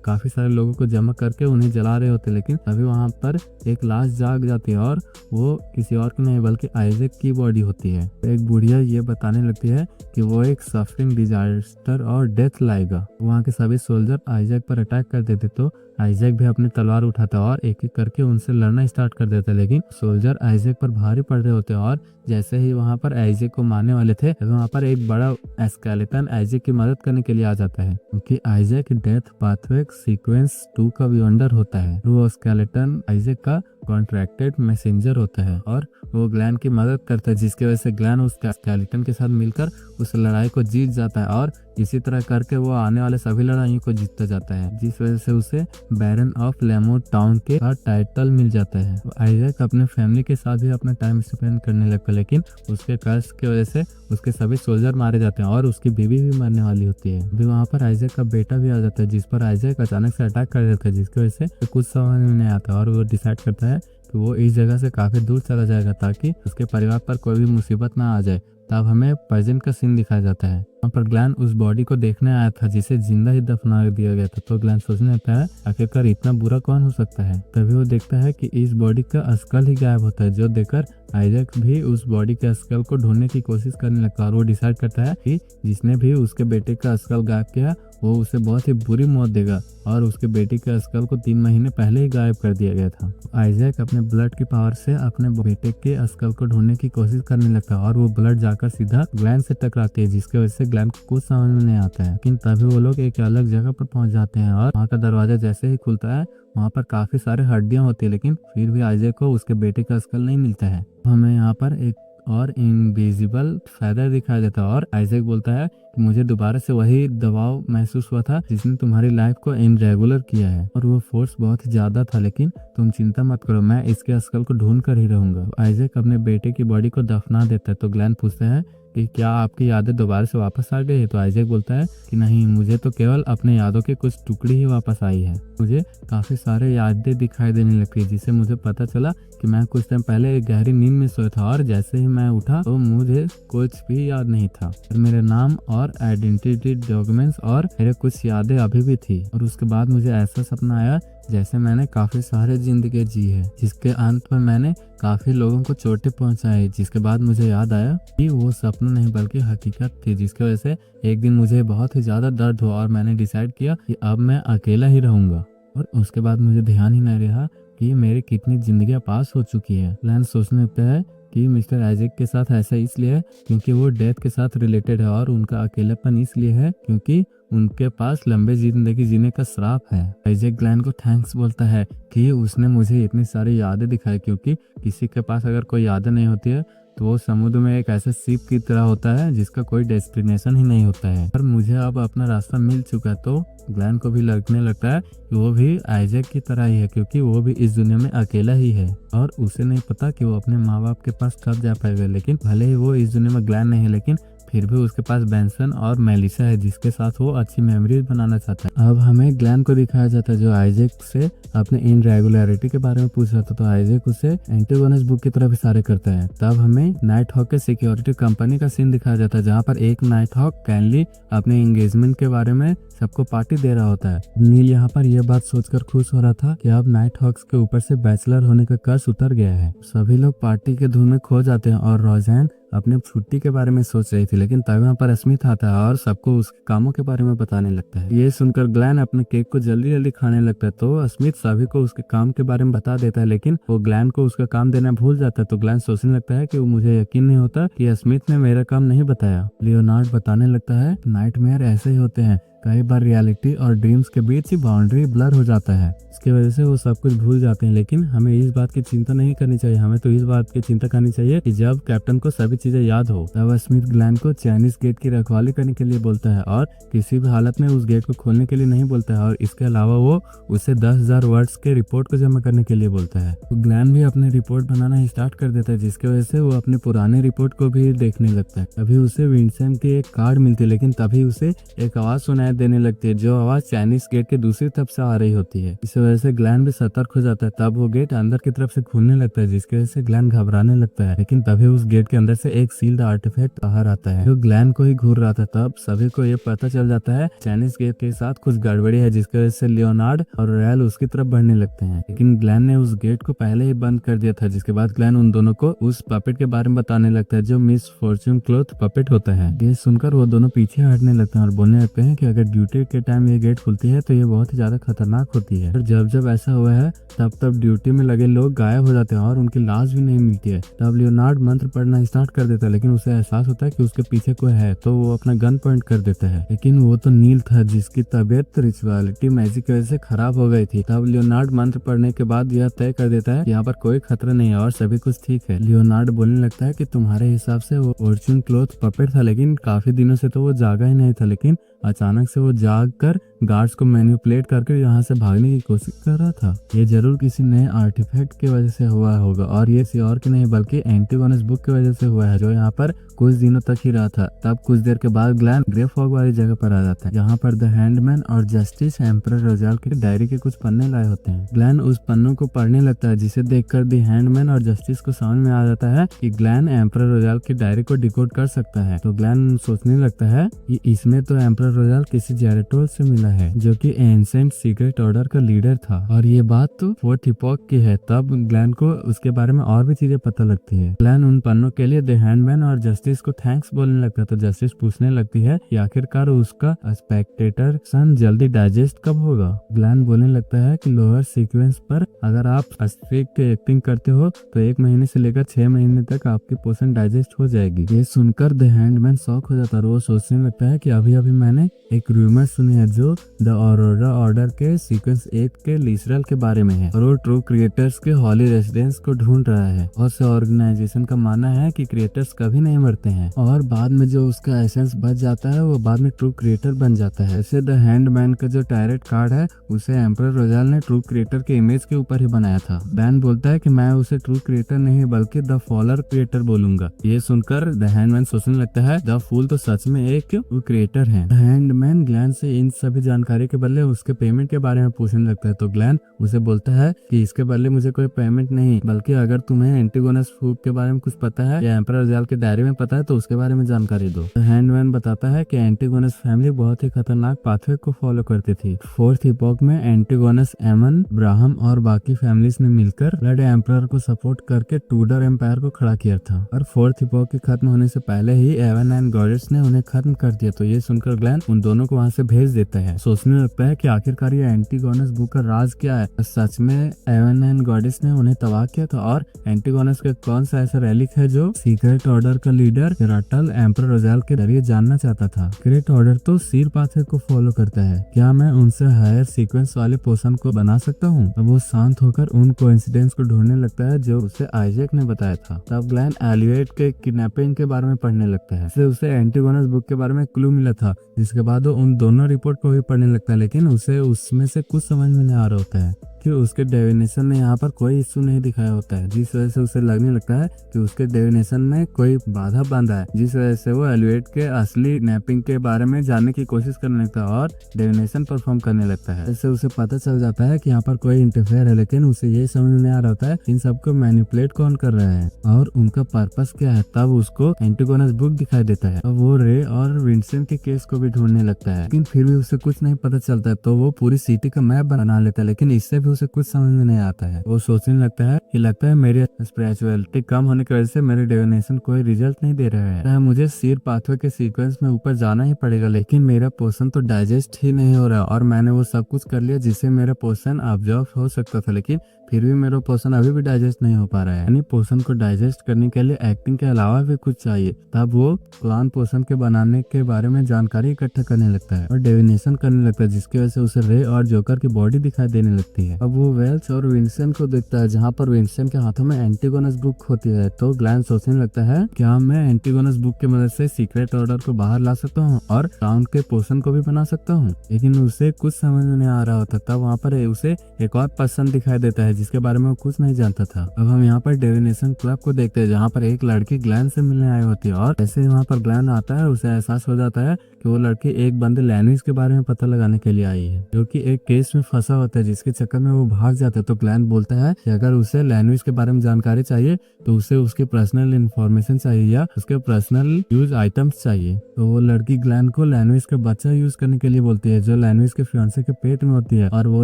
काफी सारे लोगों को जमा करके उन्हें जला रहे होते, लेकिन अभी वहाँ पर एक लाश जाग जाती है और वो किसी और की नहीं बल्कि आइजैक की बॉडी होती है। एक बुढ़िया ये बताने लगती है कि वो एक सफरिंग डिजास्टर और डेथ लाएगा। वहाँ के सभी सोल्जर आइजैक पर अटैक कर देते तो आइजैक भी अपनी तलवार उठाता और एक एक करके उनसे लड़ना स्टार्ट कर देता, लेकिन सोल्जर आइजैक पर भारी पड़ रहे होते और जैसे ही वहाँ पर आइजैक को मारने वाले थे, वहाँ पर एक बड़ा स्केलेटन आइजैक की मदद करने के लिए आ जाता है, क्योंकि आइजैक डेथ पाथवे सीक्वेंस 2 का व्यूअंडर होता है। वो स्केलेटन आइजैक का कॉन्ट्रैक्टेड मैसेंजर होता है और वो ग्लैन की मदद करता है, जिसकी वजह से ग्लैन उस स्केलेटन के साथ मिलकर उस लड़ाई को जीत जाता है और इसी तरह करके वो आने वाले सभी लड़ाइयों को जीतता जाता है, जिस वजह से उसे बैरन ऑफ लेमोट टाउन के टाइटल मिल जाता है। तो आइजैक अपने फैमिली के साथ भी अपना टाइम स्पेंड करने लगता है, लेकिन उसके कर्ज की वजह से उसके सभी सोल्जर मारे जाते हैं और उसकी बीवी भी मरने वाली होती है। अभी वहाँ पर आइजैक का बेटा भी आ जाता है, जिस पर आइजैक अचानक से अटैक कर देता है, जिसकी वजह से कुछ समझ में नहीं आता और वो डिसाइड करता है कि वो इस जगह से काफी दूर चला जाएगा ताकि उसके परिवार पर कोई भी मुसीबत ना आ जाए। तब हमें प्रेजेंट का सीन दिखाया जाता है। वहाँ पर ग्लैन उस बॉडी को देखने आया था जिसे जिंदा ही दफना दिया गया था। तो ग्लैन सोचने लगता है आखिरकार इतना बुरा कौन हो सकता है। तभी वो देखता है कि इस बॉडी का स्कल ही गायब होता है, जो देखकर आइजैक भी उस बॉडी के स्कल को ढूंढने की कोशिश करने लगता है और वो डिसाइड करता है कि जिसने भी उसके बेटे का स्कल गायब किया वो उसे बहुत ही बुरी मौत देगा और उसके बेटे के स्कल को 3 महीने पहले ही गायब कर दिया गया था। आइजैक अपने ब्लड की पावर से अपने बेटे के स्कल को ढूंढने की कोशिश करने लगता है और वो ब्लड जाकर सीधा ग्लैन से टकराती है, जिसकी वजह से ग्लैन को कुछ समझ में नहीं आता है। लेकिन तभी वो लोग एक अलग जगह पर पहुंच जाते हैं और वहाँ का दरवाजा जैसे ही खुलता है वहाँ पर काफी सारे हड्डियां होती है, लेकिन फिर भी आइजैक को उसके बेटे का स्कल नहीं मिलता है। हमें यहाँ पर एक और इनविजिबल फेदर दिखाई देता है और आइजैक बोलता है कि मुझे दोबारा से वही दबाव महसूस हुआ था जिसने तुम्हारी लाइफ को इनरेगुलर किया है और वो फोर्स बहुत ही ज्यादा था, लेकिन तुम चिंता मत करो, मैं इसके स्कल को ढूंढ कर ही रहूंगा। आइजैक अपने बेटे की बॉडी को दफना देता है। तो ग्लैन पूछता है कि क्या आपकी यादें दोबारा से वापस आ गई है। तो आइजैक बोलता है कि नहीं, मुझे तो केवल अपने यादों के कुछ टुकड़ी ही वापस आई है। मुझे काफी सारे यादें दिखाई देने लगती है, जिससे मुझे पता चला कि मैं कुछ टाइम पहले एक गहरी नींद में सोया था और जैसे ही मैं उठा तो मुझे कुछ भी याद नहीं था। मेरे नाम और आइडेंटिटी डॉक्यूमेंट्स और मेरे कुछ यादें अभी भी थी और उसके बाद मुझे ऐसा सपना आया जैसे मैंने काफी सारे जिंदगी जी है, जिसके अंत में मैंने काफी लोगों को चोटें पहुंचाई, जिसके बाद मुझे याद आया कि वो सपना नहीं बल्कि हकीकत थी, जिसकी वजह से एक दिन मुझे बहुत ही ज्यादा दर्द हुआ और मैंने डिसाइड किया कि अब मैं अकेला ही रहूंगा। और उसके बाद मुझे ध्यान ही नहीं रहा कि मेरी कितनी जिंदगियां पास हो चुकी है। प्लान सोचने लगता है कि मिस्टर आइजैक के साथ ऐसा इसलिए है क्योंकि वो डेथ के साथ रिलेटेड है और उनका अकेलापन इसलिए है क्योंकि उनके पास लंबे जिंदगी जीने का श्राप है। आइजैक ग्लैन को थैंक्स बोलता है कि उसने मुझे इतनी सारी यादें दिखाई, क्योंकि किसी के पास अगर कोई यादें नहीं होती है तो वो समुद्र में एक ऐसे शिप की तरह होता है जिसका कोई डेस्टिनेशन ही नहीं होता है। पर मुझे अब अपना रास्ता मिल चुका है। तो ग्लैन को भी लगने लगता है कि वो भी आइजैक की तरह ही है, क्योंकि वो भी इस दुनिया में अकेला ही है और उसे नहीं पता कि वो अपने माँ बाप के पास कब जा पाएगा। लेकिन भले ही वो इस दुनिया में ग्लैन नहीं है, लेकिन फिर भी उसके पास बेंसन और मेलिसा है जिसके साथ वो अच्छी मेमोरीज बनाना चाहता है। अब हमें ग्लैन को दिखाया जाता है जो आइजैक से अपने इनरेगुलरिटी के बारे में पूछ रहा था। तो आइजैक उसे एंटीगोनस बुक की तरफ इशारे करता है। तब हमें नाइट हॉक के सिक्योरिटी कंपनी का सीन दिखाया जाता है, जहाँ पर एक नाइट हॉक कैनली अपने एंगेजमेंट के बारे में सबको पार्टी दे रहा होता है। नील यहाँ पर यह बात सोचकर खुश हो रहा था कि अब नाइट हॉक्स के ऊपर से बैचलर होने का कर्ज उतर गया है। सभी लोग पार्टी के धुन में खो जाते हैं और रोज़ैन अपने छुट्टी के बारे में सोच रही थी, लेकिन तभी वहाँ पर स्मिथ आता है और सबको उसके कामों के बारे में बताने लगता है। ये सुनकर ग्लैन अपने केक को जल्दी जल्दी खाने लगता है। तो स्मिथ सभी को उसके काम के बारे में बता देता है, लेकिन वो ग्लैन को उसका काम देना भूल जाता है। तो ग्लैन सोचने लगता है कि वो मुझे यकीन नहीं होता कि स्मिथ ने मेरा काम नहीं बताया। लियोनार्ड बताने लगता है नाइटमेयर ऐसे ही होते हैं, कई बार रियलिटी और ड्रीम्स के बीच ही बाउंड्री ब्लर हो जाता है, इसकी वजह से वो सब कुछ भूल जाते हैं। लेकिन हमें इस बात की चिंता नहीं करनी चाहिए, हमें तो इस बात की चिंता करनी चाहिए कि जब कैप्टन को सभी चीजें याद हो। तब स्मिथ ग्लैन को चाइनीज गेट की रखवाली करने के लिए बोलता है और किसी भी हालत में उस गेट को खोलने के लिए नहीं बोलता है, और इसके अलावा वो उसे 10,000 वर्ड्स के रिपोर्ट को जमा करने के लिए बोलता है। तो ग्लैन भी अपने रिपोर्ट बनाना स्टार्ट कर देता है, जिसकी वजह से वो अपने पुराने रिपोर्ट को भी देखने लगता है। तभी उसे विंसेंट की एक कार्ड मिलती है, लेकिन तभी उसे एक आवाज सुनाई देने लगती है, जो आवाज चाइनीज गेट के दूसरी तरफ से आ रही होती है। इस वजह से ग्लैन भी सतर्क हो जाता है। तब वो गेट अंदर की तरफ से खुलने लगता है, जिसकी वजह से ग्लैन घबराने लगता है। लेकिन तभी उस गेट के अंदर से एक सील्ड आर्टिफैक्ट बाहर आता है जो ग्लैन को ही घूर रहा था। तब सभी को ये पता चल जाता है चाइनीज गेट के साथ कुछ गड़बड़ी है, जिसकी वजह से लियोनार्ड और रॉयल उसकी तरफ बढ़ने लगते हैं। लेकिन ग्लैन ने उस गेट को पहले ही बंद कर दिया था, जिसके बाद ग्लैन उन दोनों को उस पपेट के बारे में बताने लगता है जो मिस फॉर्च्यून क्लॉथ पपेट होता है। ये सुनकर वो दोनों पीछे हटने लगते हैं और बोलने लगते हैं कि अगर अगर ड्यूटी के टाइम ये गेट खुलती है तो ये बहुत ही ज्यादा खतरनाक होती है। और जब जब ऐसा हुआ है तब ड्यूटी में लगे लोग गायब हो जाते हैं और उनकी लाश भी नहीं मिलती है। तब लियोनार्ड मंत्र पढ़ना स्टार्ट कर देता है, लेकिन उसे एहसास होता है कि उसके पीछे कोई है, तो वो अपना गन पॉइंट कर देता है। लेकिन वो तो नील था जिसकी तबीयत रिचुअलिटी मैजिक की वजह से खराब हो गई थी। तब लियोनार्ड मंत्र पढ़ने के बाद यह तय कर देता है यहाँ पर कोई खतरा नहीं है और सभी कुछ ठीक है। लियोनार्ड बोलने लगता है कि तुम्हारे हिसाब से वो फॉर्चून क्लॉथ पपेट था, लेकिन काफी दिनों से तो वो जागा ही नहीं था, लेकिन अचानक से वो जाग कर गार्ड्स को मैनिपुलेट करके यहाँ से भागने की कोशिश कर रहा था। ये जरूर किसी नए आर्टिफैक्ट की वजह से हुआ होगा और ये किसी और की नहीं बल्कि एंटीगोनस बुक की वजह से हुआ है, जो यहाँ पर कुछ दिनों तक ही रहा था। तब कुछ देर के बाद ग्लैन ग्रे फॉग वाली जगह पर आ जाता है, जहाँ पर द हैंडमैन और जस्टिस एम्परर रोजाल की डायरी के कुछ पन्ने लाए होते हैं। ग्लैन उस पन्नों को पढ़ने लगता है, जिसे देखकर द हैंडमैन और जस्टिस को समझ में आ जाता है कि ग्लैन एम्परर रोजाल की डायरी को डिकोड कर सकता है। तो ग्लैन सोचने लगता है कि इसमें तो एम्परर रोजाल किसी जेरेटोल से मिला है, जो कि एंसेंट सीक्रेट ऑर्डर का लीडर था, और ये बात तो फोर्थ इपॉक की है। तब ग्लैन को उसके बारे में और भी चीजें पता लगती है। ग्लैन उन पन्नों के लिए द हैंडमैन और जस्टिस को थैंक्स बोलने लगता है, तो जस्टिस पूछने लगती है कि आखिरकार उसका स्पेक्टेटर सन जल्दी डाइजेस्ट कब होगा। ग्लैन बोलने लगता है कि लोअर सीक्वेंस पर अगर आप अस्ट्रिक के एक्टिंग करते हो तो 1 महीने से लेकर 6 महीने तक आपकी पोषण डाइजेस्ट हो जाएगी। ये सुनकर द हैंडमैन शॉक हो जाता है और वो सोचने लगता है कि अभी अभी मैंने एक रूमर सुनी है जो द ऑरोरा ऑर्डर के सीक्वेंस 8 के लिसरल के बारे में है, और वो ट्रू क्रिएटर्स के हॉली रेसिडेंस को ढूंढ रहा है। और से ऑर्गेनाइजेशन का मानना है कि क्रिएटर्स कभी नहीं मरते हैं और बाद में जो उसका एसेंस बच जाता है वो बाद में ट्रू क्रिएटर बन जाता है। ऐसे द हैंडमैन का जो टैरेट कार्ड है उसे एम्परर रोजाल ने ट्रू क्रिएटर के इमेज के ऊपर ही बनाया था। बैन बोलता है कि मैं उसे ट्रू क्रिएटर नहीं बल्कि द फॉलर क्रिएटर बोलूंगा। ये सुनकर द हैंडमैन सोचने लगता है द फूल तो सच में एक ट्रू क्रिएटर है। द हैंडमैन ग्लैन से इन सभी जानकारी के बदले उसके पेमेंट के बारे में पूछने लगता है, तो ग्लैन उसे बोलता है कि इसके बदले मुझे कोई पेमेंट नहीं, बल्कि अगर तुम्हें एंटीगोनस फूक के बारे में कुछ पता है या एम्परर रोजाल के डायरी में पता है तो उसके बारे में जानकारी दो। तो हैंडमैन बताता है कि एंटीगोनस फैमिली बहुत ही खतरनाक पाथवे को फॉलो करती थी। फोर्थ इपॉक में एंटीगोनस एमन ब्राहम और बाकी फैमिलीज ने मिलकर ब्लड एम्परर को सपोर्ट करके टूडर एम्पायर को खड़ा किया था, और फोर्थ इपॉक के खत्म होने से पहले ही एवन एंड गॉडेस ने उन्हें खत्म कर दिया। तो ये सुनकर ग्लैन उन दोनों को वहां से भेज देता है। सोचने लगता है कि आखिरकार ये एंटीगोनस बुक का राज क्या है। सच में एवन एंड गॉडेस ने उन्हें तबाह किया था, और एंटीगोनस का कौन सा ऐसा रेलिक है जो सीक्रेट ऑर्डर का लीडर रटल एम्परर रोजाल के जरिए जानना चाहता था। सीक्रेट ऑर्डर तो सीर पाथवे को फॉलो करता है, क्या मैं उनसे हायर सीक्वेंस वाले पोषण को बना सकता हूँ। अब वो शांत होकर उन कोइंसिडेंस को ढूंढने लगता है जो उसे आइजैक ने बताया था। तब ग्लैन एलिवेट के किडनैपिंग के बारे में पढ़ने लगता है, इससे उसे एंटीगोनस बुक के बारे में क्लू मिला था, जिसके बाद वो उन दोनों रिपोर्ट को भी पढ़ने लगता है, लेकिन उसे उसमें से कुछ समझ में नहीं आ रहा होता है कि उसके डेविनेशन ने यहाँ पर कोई इश्यू नहीं दिखाया होता है, जिस वजह से उसे लगने लगता है कि उसके डेविनेशन में कोई बाधा बांधा है, जिस वजह से वो एलिवेट के असली नैपिंग के बारे में जानने की कोशिश करने लगता है और डेविनेशन परफॉर्म करने लगता है। इससे उसे पता चल जाता है कि यहाँ पर कोई इंटरफेयर है, लेकिन उसे ये समझ में नहीं आ रहा होता है इन सबको मैनिपुलेट कौन कर रहा है और उनका पर्पस क्या है। तब उसको एंटीगोनस बुक दिखाई देता है। अब वो रे और विंसेंट के केस को भी ढूंढने लगता है, लेकिन फिर भी उसे कुछ नहीं पता चलता है। तो वो पूरी सिटी का मैप बना लेता है, लेकिन इससे भी उसे कुछ समझ में नहीं आता है। वो सोचने लगता है कि लगता है मेरी स्पिरिचुअलिटी कम होने की वजह से मेरे डिविनेशन कोई रिजल्ट नहीं दे रहा है। मुझे सीर पाथवे के सीक्वेंस में ऊपर जाना ही पड़ेगा, लेकिन मेरा पोषण तो डाइजेस्ट ही नहीं हो रहा, और मैंने वो सब कुछ कर लिया जिससे मेरा पोषण ऑब्जॉर्व हो सकता था, लेकिन फिर भी मेरा पोषण अभी भी डाइजेस्ट नहीं हो पा रहा है। यानी पोषण को डाइजेस्ट करने के लिए एक्टिंग के अलावा भी कुछ चाहिए। तब वो प्लान पोषण के बनाने के बारे में जानकारी इकट्ठा करने लगता है और डिविनेशन करने लगता है, जिसकी वजह से उसे रे और जोकर की बॉडी दिखाई देने लगती है। अब वो वेल्स और विंसेंट को देखता है, जहाँ पर विंसेंट के हाथों में एंटीगोनस बुक होती है। तो ग्लैन सोचने लगता है क्या मैं एंटीगोनस बुक की मदद से सीक्रेट ऑर्डर को बाहर ला सकता हूँ और टाउन के पोषण को भी बना सकता हूँ, लेकिन उसे कुछ समझ में नहीं आ रहा होता। तब वहाँ पर उसे एक और पर्सन दिखाई देता है जिसके बारे में वो कुछ नहीं जानता था। अब हम यहाँ पर डिविनेशन क्लब को देखते हैं, जहाँ पर एक लड़की ग्लैन से मिलने आई होती है, और जैसे वहाँ पर ग्लैन आता है उसे एहसास हो जाता है कि वो लड़की एक बंदे लैनविस के बारे में पता लगाने के लिए आई है, जो कि एक केस में फंसा होता है, जिसके चक्कर में वो भाग जाता है। तो ग्लैन बोलता है कि अगर उसे लैनविस के बारे में जानकारी चाहिए तो उसे उसकी पर्सनल इन्फॉर्मेशन चाहिए या उसके पर्सनल यूज आइटम्स चाहिए। तो वो लड़की ग्लैन को लैनविस का बच्चा यूज करने के लिए बोलती है, जो लैनविस के फियांसे के पेट में होती है, और वो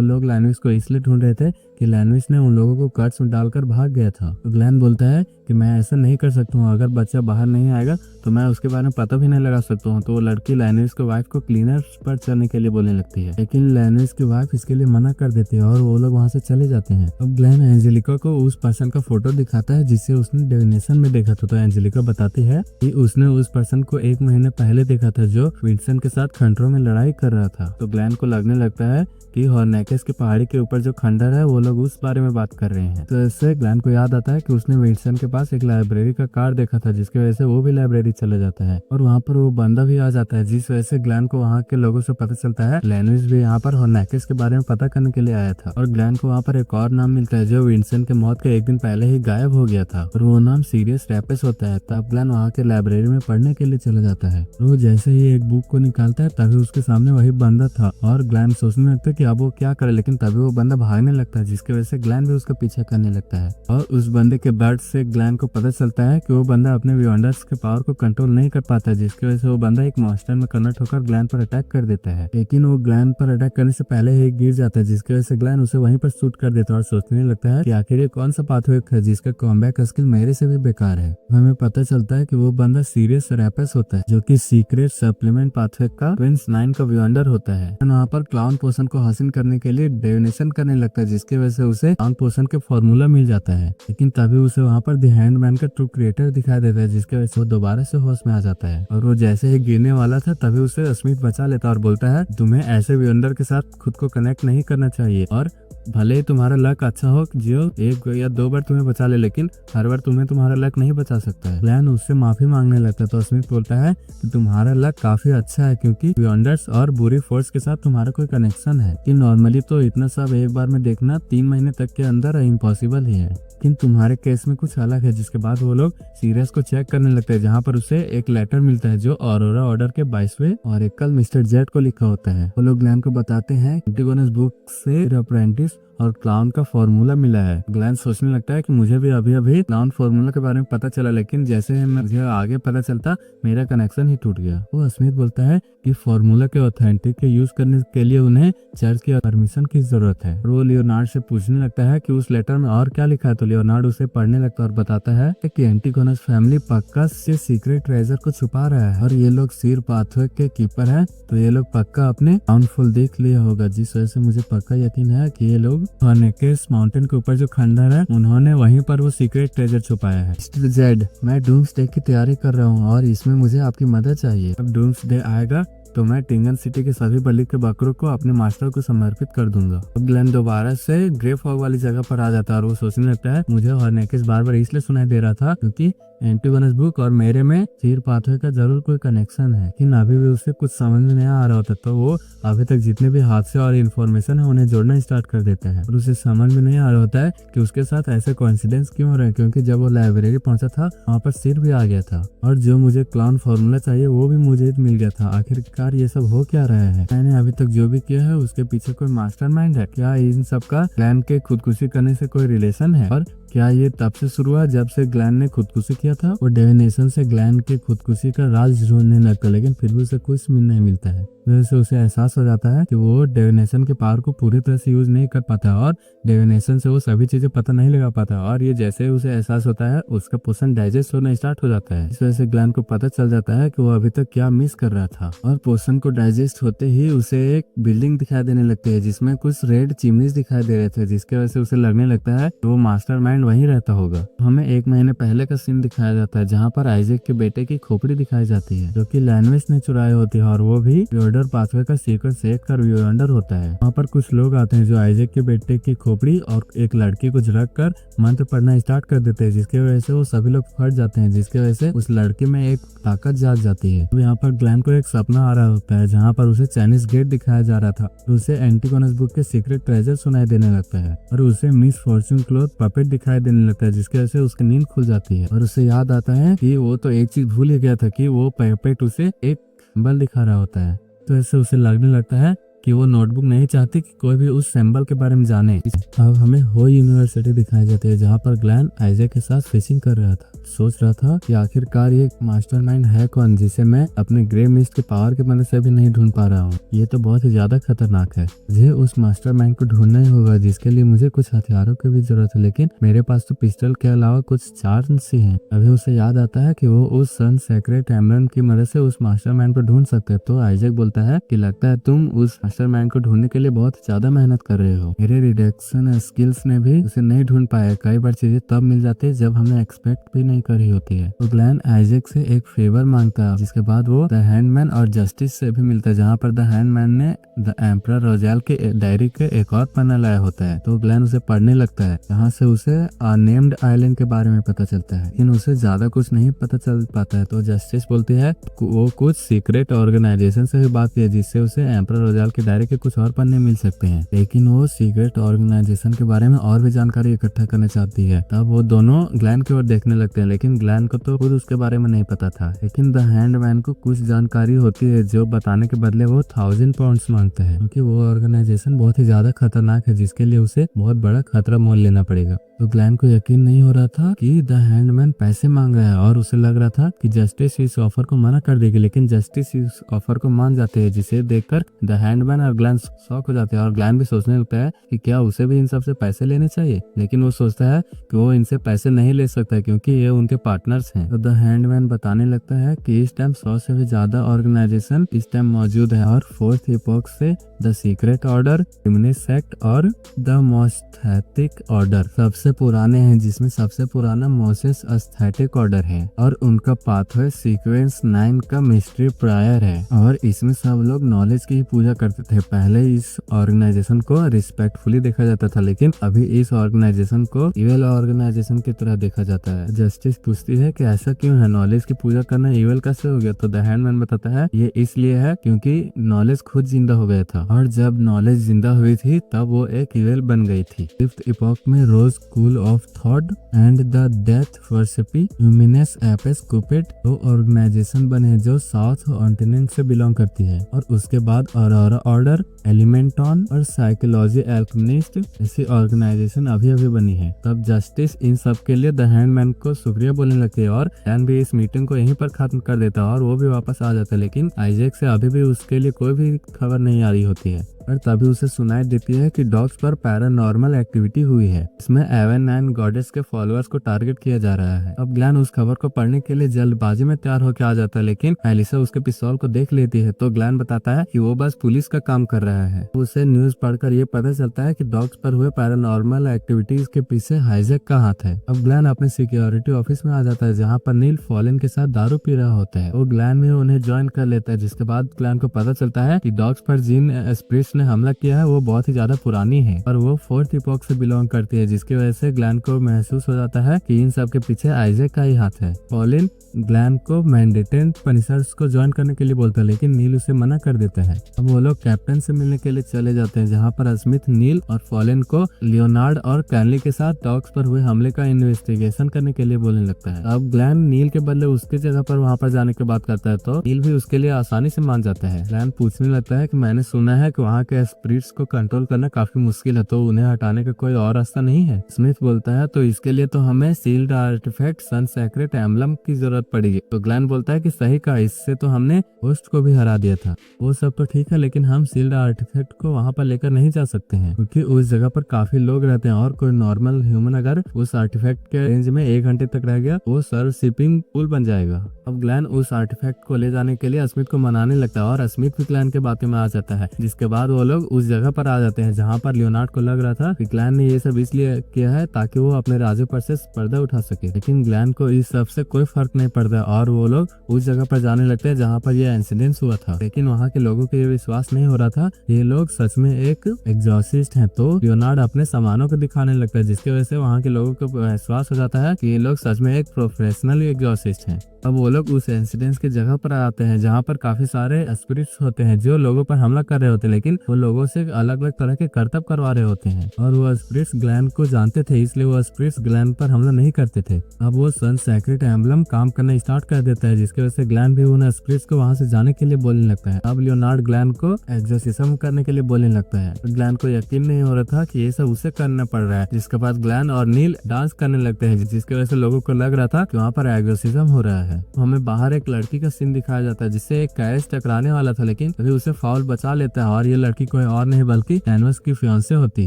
लोग लैनविस को इसलिए ढूंढ रहे थे कि लैनविस ने उन लोगों को कर्ज में डालकर भाग गया था। तो ग्लैन बोलता है कि मैं ऐसा नहीं कर सकता हूँ, अगर बच्चा बाहर नहीं आएगा तो मैं उसके बारे में पता भी नहीं लगा सकता हूँ। तो वो लड़की लैनरिस की वाइफ को क्लीनर पर चलने के लिए बोलने लगती है, लेकिन लैनरिस की वाइफ इसके लिए मना कर देती है और वो लोग वहाँ से चले जाते हैं। अब ग्लेन एंजेलिका को उस पर्सन का फोटो दिखाता है जिसे उसने डिविनेशन में देखा था। तो एंजेलिका बताती है कि उसने उस पर्सन को 1 महीने पहले देखा था जो विंसन के साथ खंडरों में लड़ाई कर रहा था। तो ग्लेन को लगने लगता है कि हॉर्नेकस के पहाड़ी के ऊपर जो खंडर है वो लोग उस बारे में बात कर रहे हैं। तो इससे ग्लेन को याद आता है कि उसने विंसन के पास एक लाइब्रेरी का कार्ड देखा था, जिसकी वजह से वो भी लाइब्रेरी चला जाता है और वहाँ पर वो बंदा भी आ जाता है, जिस वजह से ग्लेन को वहाँ के लोगों से पता चलता है लैनरिस भी यहाँ पर हॉर्नेकस के बारे में पता करने के लिए आया था। और ग्लेन को वहाँ पर एक और नाम मिलता है जो विंसन के मौत के 1 दिन पहले ही गायब हो गया था और वो नाम सीरियस रैपेस होता है। तब ग्लेन वहाँ के लाइब्रेरी में पढ़ने के लिए चला जाता है। वो जैसे ही एक बुक को निकालता है तभी उसके सामने वही बंदा था और ग्लेन सोचने लगता है कि अब वो क्या करे, लेकिन तभी वो बंदा भागने लगता है, जिसकी वजह से ग्लेन भी उसका पीछा करने लगता है। और उस बंदे के ब्लड से ग्लेन को पता चलता है कि वो बंदा अपने वियंडर्स के पावर को कंट्रोल नहीं कर पाता, जिसकी वजह से वो बंदा एक मॉन्स्टर में कन्वर्ट होकर ग्लेन पर अटैक कर देता है। लेकिन वो ग्लेन पर अटैक करने से पहले ही गिर जाता है, जिसकी वजह से ग्लेन उसे वहीं पर शूट कर देता है और सोचने लगता है कि आखिर ये कौन सा पाथवे है जिसका कॉम्बैक स्किल मेरे से भी बेकार है। हमें पता चलता है कि वो बंदा सीरियस रैपेस होता है जो कि सीक्रेट सप्लीमेंट पाथवे का ट्विंस 9 का वियंडर होता है। वहाँ पर क्लाउन पोशन को हासिल करने के लिए डिविनेशन करने लगता है, जिसकी वजह से उसे क्लाउन पोशन के फॉर्मूला मिल जाता है। लेकिन तभी उसे वहाँ पर द हैंडमैन का ट्रू क्रिएटर दिखाई देता है, जिसकी वजह से वो दोबारा से होश में आ जाता है। और वो जैसे ही गिरने वाला था तभी उसे स्मिथ बचा लेता है और बोलता है तुम्हें ऐसे वियंडर के साथ खुद को कनेक्ट नहीं करना चाहिए और भले ही तुम्हारा लक अच्छा हो जियो 1 या 2 बार तुम्हें बचा ले, लेकिन हर बार तुम्हें तुम्हारा लक नहीं बचा सकता है। ग्लेन उससे माफी मांगने लगता है तो स्मिथ बोलता है कि तुम्हारा लक काफी अच्छा है क्योंकि वियंडर्स और बुरी फोर्स के साथ तुम्हारा कोई कनेक्शन है कि नॉर्मली तो इतना सब एक बार में देखना 3 महीने तक के अंदर इम्पॉसिबल ही है, लेकिन तुम्हारे केस में कुछ अलग है। जिसके बाद वो लोग सीरियस को चेक करने लगते हैं, जहाँ पर उसे एक लेटर मिलता है जो ऑरोरा ऑर्डर के 22वें और एकल मिस्टर जेट को लिखा होता है। वो लोग ग्लेन को बताते हैं एंटिगोनस बुक से अप्रेंटिस और क्लाउन का फॉर्मूला मिला है। ग्लेन सोचने लगता है कि मुझे भी अभी अभी क्लाउन फॉर्मूला के बारे में पता चला, लेकिन जैसे मुझे आगे पता चलता मेरा कनेक्शन ही टूट गया। वो स्मिथ बोलता है कि फॉर्मूला के ऑथेंटिक के यूज करने के लिए उन्हें चर्च की परमिशन की जरूरत है। वो लियोनार्ड से पूछने लगता है कि उस लेटर में और क्या लिखा है। तो लियोनार्ड उसे पढ़ने लगता है और बताता है कि एंटिगोनस फैमिली पक्का से सीक्रेट ट्रेजर को छुपा रहा है और ये लोग सिर पाथवे के कीपर है, तो ये लोग पक्का अपने डाउनफॉल देख लिया होगा, जिस वजह से मुझे पक्का यकीन है कि ये लोग हॉर्नेकस माउंटेन के ऊपर जो खंडर है उन्होंने वहीं पर वो सीक्रेट ट्रेजर छुपाया है। मिस्टर जेड, मैं डूम्सडे की तैयारी कर रहा हूँ और इसमें मुझे आपकी मदद चाहिए। अब डूम्सडे आएगा तो मैं टिंगन सिटी के सभी बलि के बकरों को अपने मास्टर को समर्पित कर दूंगा। अब ग्लेन दोबारा से ग्रे फॉग वाली जगह पर आ जाता है और वो सोचने लगता है मुझे हॉर्नेकस बार बार इसलिए सुनाई दे रहा था क्योंकि एंटिगोनस बुक और मेरे में सिर पाथवे का जरूर कोई कनेक्शन है, लेकिन अभी भी उसे कुछ समझ में नहीं आ रहा होता। तो वो अभी तक जितने भी हादसे और इन्फॉर्मेशन है उन्हें जोड़ना स्टार्ट कर देता है और उसे समझ में नहीं आ रहा होता है कि उसके साथ ऐसे कोइंसिडेंस क्यों हो रहे हैं, क्योंकि जब वो लाइब्रेरी पहुंचा था वहाँ पर सिर भी आ गया था और जो मुझे क्लाउन फॉर्मूला चाहिए वो भी मुझे मिल गया था। आखिरकार ये सब हो क्या रहा है? मैंने अभी तक जो भी किया है उसके पीछे कोई मास्टरमाइंड है क्या? इन सब का ग्लेन के खुदकुशी करने से कोई रिलेशन है? और क्या ये तब से शुरू हुआ जब से ग्लेन ने खुदकुशी किया था? वो डिविनेशन से ग्लेन के खुदकुशी का राज ढूंढने लगता, लेकिन फिर भी उसे कुछ नहीं मिलता है। वैसे उसे एहसास हो जाता है कि वो डिविनेशन के पावर को पूरी तरह से यूज नहीं कर पाता और डिविनेशन से वो सभी चीजें पता नहीं लगा पाता। और ये जैसे उसे एहसास होता है उसका पोषण डाइजेस्ट होना स्टार्ट हो जाता है। इस वजह से ग्लेन को पता चल जाता है कि वो अभी तक क्या मिस कर रहा था। और पोषण को डाइजेस्ट होते ही उसे एक बिल्डिंग दिखाई देने लगती है जिसमें कुछ रेड चिमनीज दिखाई दे रहे थे, जिसकी वजह से उसे लगने लगता है कि वो मास्टरमाइंड वहीं रहता होगा। हमें 1 महीने पहले का सीन दिखाया जाता है जहाँ पर आइजैक के बेटे की खोपड़ी दिखाई जाती है जो कि लैनविस ने चुराई होती है और वो भी वियंडर पाथवे का सीक्रेट सेक कर वियंडर होता है। वहाँ पर कुछ लोग आते हैं जो आइजैक के बेटे की खोपड़ी और एक लड़की को झड़क कर मंत्र पढ़ना स्टार्ट कर देते हैं, जिसकी वजह से वो सभी लोग फट जाते हैं, जिसकी वजह से उस लड़की में एक ताकत जाग जाती है। तो यहाँ पर ग्लेन को एक सपना आ रहा होता है जहाँ पर उसे चाइनीज गेट दिखाया जा रहा था। उसे एंटिगोनस बुक के सीक्रेट ट्रेजर सुनाई देने लगता है और उसे मिस फॉर्च्यून क्लॉथ पपेट दिखाई देने लगता है, जिसकी वजह से उसकी नींद खुल जाती है और उसे याद आता है कि वो तो एक चीज भूल ही गया था कि वो पपेट उसे एक सिंबल दिखा रहा होता है। तो ऐसे उसे लगने लगता है कि वो नोटबुक नहीं चाहती कि कोई भी उस सिंबल के बारे में जाने। अब हमें हो यूनिवर्सिटी दिखाई जाती है जहाँ पर ग्लेन आइजैक के साथ फिशिंग कर रहा था। सोच रहा था कि आखिरकार ये मास्टरमाइंड है कौन जिसे मैं अपने ग्रे मिस्ट के पावर की मदद से भी नहीं ढूंढ पा रहा हूँ। ये तो बहुत ही ज्यादा खतरनाक है। मुझे उस मास्टरमाइंड को ढूंढना ही होगा, जिसके लिए मुझे कुछ हथियारों की भी जरूरत है, लेकिन मेरे पास तो पिस्टल के अलावा कुछ चार्ज ही हैं। अभी उसे याद आता है कि वो उस सन सेक्रेट एमरल्ड की मदद से उस मास्टरमाइंड को ढूंढ सकते हैं। तो आइजैक बोलता है कि लगता है तुम उस मास्टरमाइंड को ढूंढने के लिए बहुत ज्यादा मेहनत कर रहे हो। मेरे रिडक्शन स्किल्स ने भी उसे नहीं ढूंढ पाया। कई बार चीजें तब मिल जाती है जब हमने एक्सपेक्ट भी नहीं करी होती है। तो ग्लैन आइजैक से एक फेवर मांगता है, जिसके बाद वो द हैंडमैन और जस्टिस से भी मिलता है, जहाँ पर द हैंडमैन ने द एम्परर रोजाल के डायरी के एक और पन्ना लाया होता है। तो ग्लैन उसे पढ़ने लगता है, जहाँ से उसे अननेम्ड आइलैंड के बारे में पता चलता है, लेकिन उसे ज्यादा कुछ नहीं पता चल पाता है। तो जस्टिस बोलती है वो कुछ सीक्रेट ऑर्गेनाइजेशन से भी बात की है, जिससे उसे एम्परर रोजाल के डायरी के कुछ और पन्ने मिल सकते हैं, लेकिन वो सीक्रेट ऑर्गेनाइजेशन के बारे में और भी जानकारी इकट्ठा करना चाहती है। तब वो दोनों ग्लैन की ओर देखने लगते हैं, लेकिन ग्लैन को तो खुद उसके बारे में नहीं पता था। लेकिन द हैंडमैन को कुछ जानकारी होती है जो बताने के बदले वो 1000 पाउंड्स मांगता है, क्योंकि वो ऑर्गेनाइजेशन बहुत ही ज्यादा खतरनाक है, जिसके लिए उसे बहुत बड़ा खतरा मोल लेना पड़ेगा। तो ग्लैन को यकीन नहीं हो रहा था कि द हैंडमैन पैसे मांग रहा है, और उसे लग रहा था कि जस्टिस इस ऑफर को मना कर देगी, लेकिन जस्टिस इस ऑफर को मान जाते हैं, जिसे देखकर द हैंडमैन और ग्लैन शॉक हो जाते हैं। और ग्लैन भी सोचने लगता है कि क्या उसे भी इन सब से पैसे लेने चाहिए, लेकिन वो सोचता है कि वो इनसे पैसे नहीं ले सकता क्योंकि ये उनके पार्टनर्स हैं। तो द हैंडमैन बताने लगता है कि इस टाइम 100 से भी ज्यादा ऑर्गेनाइजेशन इस टाइम मौजूद है, और फोर्थ इपॉक से the secret order, luminous sect और द मोस्थेटिक ऑर्डर सबसे पुराने हैं, जिसमें सबसे पुराना मोसेस एस्थेटिक ऑर्डर है, और उनका पाथवे सीक्वेंस 9 का मिस्ट्री प्रायर है, और इसमें सब लोग नॉलेज की ही पूजा करते थे। पहले इस ऑर्गेनाइजेशन को रिस्पेक्टफुली देखा जाता था, लेकिन अभी इस ऑर्गेनाइजेशन को इविल ऑर्गेनाइजेशन की तरह देखा जाता है। जस्टिस पूछती है कि ऐसा क्यों है, नॉलेज की पूजा करना इविल कैसे हो गया? तो द हैंडमैन बताता है ये इसलिए है क्योंकि नॉलेज खुद जिंदा हो गया था, और जब नॉलेज जिंदा हुई थी तब वो एक इविल बन गई थी। फिफ्थ इपॉक में rose school of thought and the death worship luminous Apis Cupid दो ऑर्गेनाइजेशन बने जो साउथ कॉन्टिनेंट से बिलोंग करती है, और उसके बाद ऑरोरा ऑर्डर, एलिमेंटॉन और साइकोलॉजी एल्केमिस्ट ऐसी ऑर्गेनाइजेशन अभी अभी बनी है। तब जस्टिस इन सब के लिए द हैंडमैन को शुक्रिया बोलने लगती है, और डैन भी इस मीटिंग को यहीं पर खत्म कर देता है और वो भी वापस आ जाता है, लेकिन आइजैक से अभी भी उसके लिए कोई भी खबर नहीं आ रही होती है। और तभी उसे सुनाई देती है कि डॉग्स पर पैरानॉर्मल एक्टिविटी हुई है, इसमें एवन एंड गॉडेस के फॉलोअर्स को टारगेट किया जा रहा है। अब ग्लैन उस खबर को पढ़ने के लिए जल्दबाजी में तैयार होकर आ जाता है, लेकिन एलिसा उसके पिस्तौल को देख लेती है। तो ग्लैन बताता है कि वो बस पुलिस का काम कर रहा है। उसे न्यूज पढ़कर ये पता चलता है कि डॉग्स पर हुए पैरानॉर्मल एक्टिविटीज के पीछे हाइजैक का हाथ है। अब ग्लैन अपने सिक्योरिटी ऑफिस में आ जाता है, जहाँ पर नील फॉलन के साथ दारू पी रहा होता है। वो ग्लैन भी उन्हें ज्वाइन कर लेता है, जिसके बाद ग्लैन को पता चलता है कि डॉग्स पर जिन स्पिरिट्स ने हमला किया है वो बहुत ही ज्यादा पुरानी है, और वो फोर्थ इपॉक से बिलोंग करती है, जिसकी वजह से ग्लैन को महसूस हो जाता है कि इन सब के पीछे आइजैक का ही हाथ है। फॉलिन ग्लैन को मैंडेटेड पनिशर्स को ज्वाइन करने के लिए बोलता है, लेकिन नील उसे मना कर देता है। अब वो लोग कैप्टन से मिलने के लिए चले जाते हैं, जहाँ पर स्मिथ नील और फॉलिन को लियोनार्ड और कैनली के साथ डॉग्स पर हुए हमले का इन्वेस्टिगेशन करने के लिए बोलने लगता है। अब ग्लैन नील के बदले उसकी जगह पर वहाँ पर जाने की बात करता है, तो नील भी उसके लिए आसानी से मान जाता है। ग्लैन पूछने लगता है कि मैंने सुना है कि वहाँ के स्पिरिट्स को कंट्रोल करना काफी मुश्किल है, तो उन्हें हटाने का कोई और रास्ता नहीं है? स्मिथ बोलता है तो इसके लिए तो हमें सील्ड आर्टिफैक्ट सन सेक्रेट एम्बलम की जरूरत पड़ेगी। तो ग्लैन बोलता है कि सही कहा, इससे तो हमने होस्ट को भी हरा दिया था। वो सब तो ठीक है, लेकिन हम सील्ड आर्टिफैक्ट को वहाँ पर लेकर नहीं जा सकते हैं, क्योंकि उस जगह पर काफी लोग रहते हैं, और कोई नॉर्मल ह्यूमन अगर उस आर्टिफैक्ट के रेंज में 1 घंटे तक रह गया वो सर्व शिपिंग पुल बन जाएगा। अब ग्लैन उस आर्टिफैक्ट को ले जाने के लिए स्मिथ को मनाने लगता है, और स्मिथ भी ग्लैन के बातों में आ जाता है, जिसके बाद वो लोग उस जगह पर आ जाते हैं जहाँ पर लियोनार्ड को लग रहा था कि ग्लैन ने ये सब इसलिए किया है ताकि वो अपने राज्य पर से पर्दा उठा सके, लेकिन ग्लैन को इस सब से कोई फर्क नहीं पड़ता, और वो लोग उस जगह पर जाने लगते हैं जहाँ पर ये इंसिडेंट हुआ था। लेकिन वहाँ के लोगों को ये विश्वास नहीं हो रहा था ये लोग सच में एक एग्जॉर्सिस्ट हैं। तो लियोनार्ड अपने सामानों को दिखाने लगता है, जिसकी वजह से वहाँ के लोगों को विश्वास हो जाता है कि ये लोग सच में एक प्रोफेशनल एग्जॉर्सिस्ट हैं। अब वो लोग उस इंसिडेंस की जगह पर आते हैं जहाँ पर काफी सारे स्पिरिट्स होते हैं जो लोगों पर हमला कर रहे होते हैं, लेकिन वो लोगों से अलग अलग तरह के करतब करवा रहे होते हैं। और वो स्पिरिट्स ग्लैन को जानते थे, इसलिए वो स्पिरिट्स ग्लैन पर हमला नहीं करते थे। अब वो सन सेक्रेट एम्बलम काम करना स्टार्ट कर देता है, जिसकी वजह से ग्लैन भी उन स्पिरिट्स को वहां से जाने के लिए बोलने लगता है। अब लियोनार्ड ग्लैन को एक्सोर्सिज्म करने के लिए बोलने लगता है। ग्लैन को यकीन नहीं हो रहा था कि ये सब उसे करना पड़ रहा है, जिसके बाद ग्लैन और नील डांस करने लगते हैं, जिसकी वजह से लोगों को लग रहा था कि वहाँ पर एक्सोर्सिज्म हो रहा है। हमें बाहर एक लड़की का सीन दिखाया जाता है जिससे एक कैरेज टकराने वाला था, लेकिन तभी उसे फाउल बचा लेता है और ये लड़की कोई और नहीं बल्कि लैनोस की फियांसे होती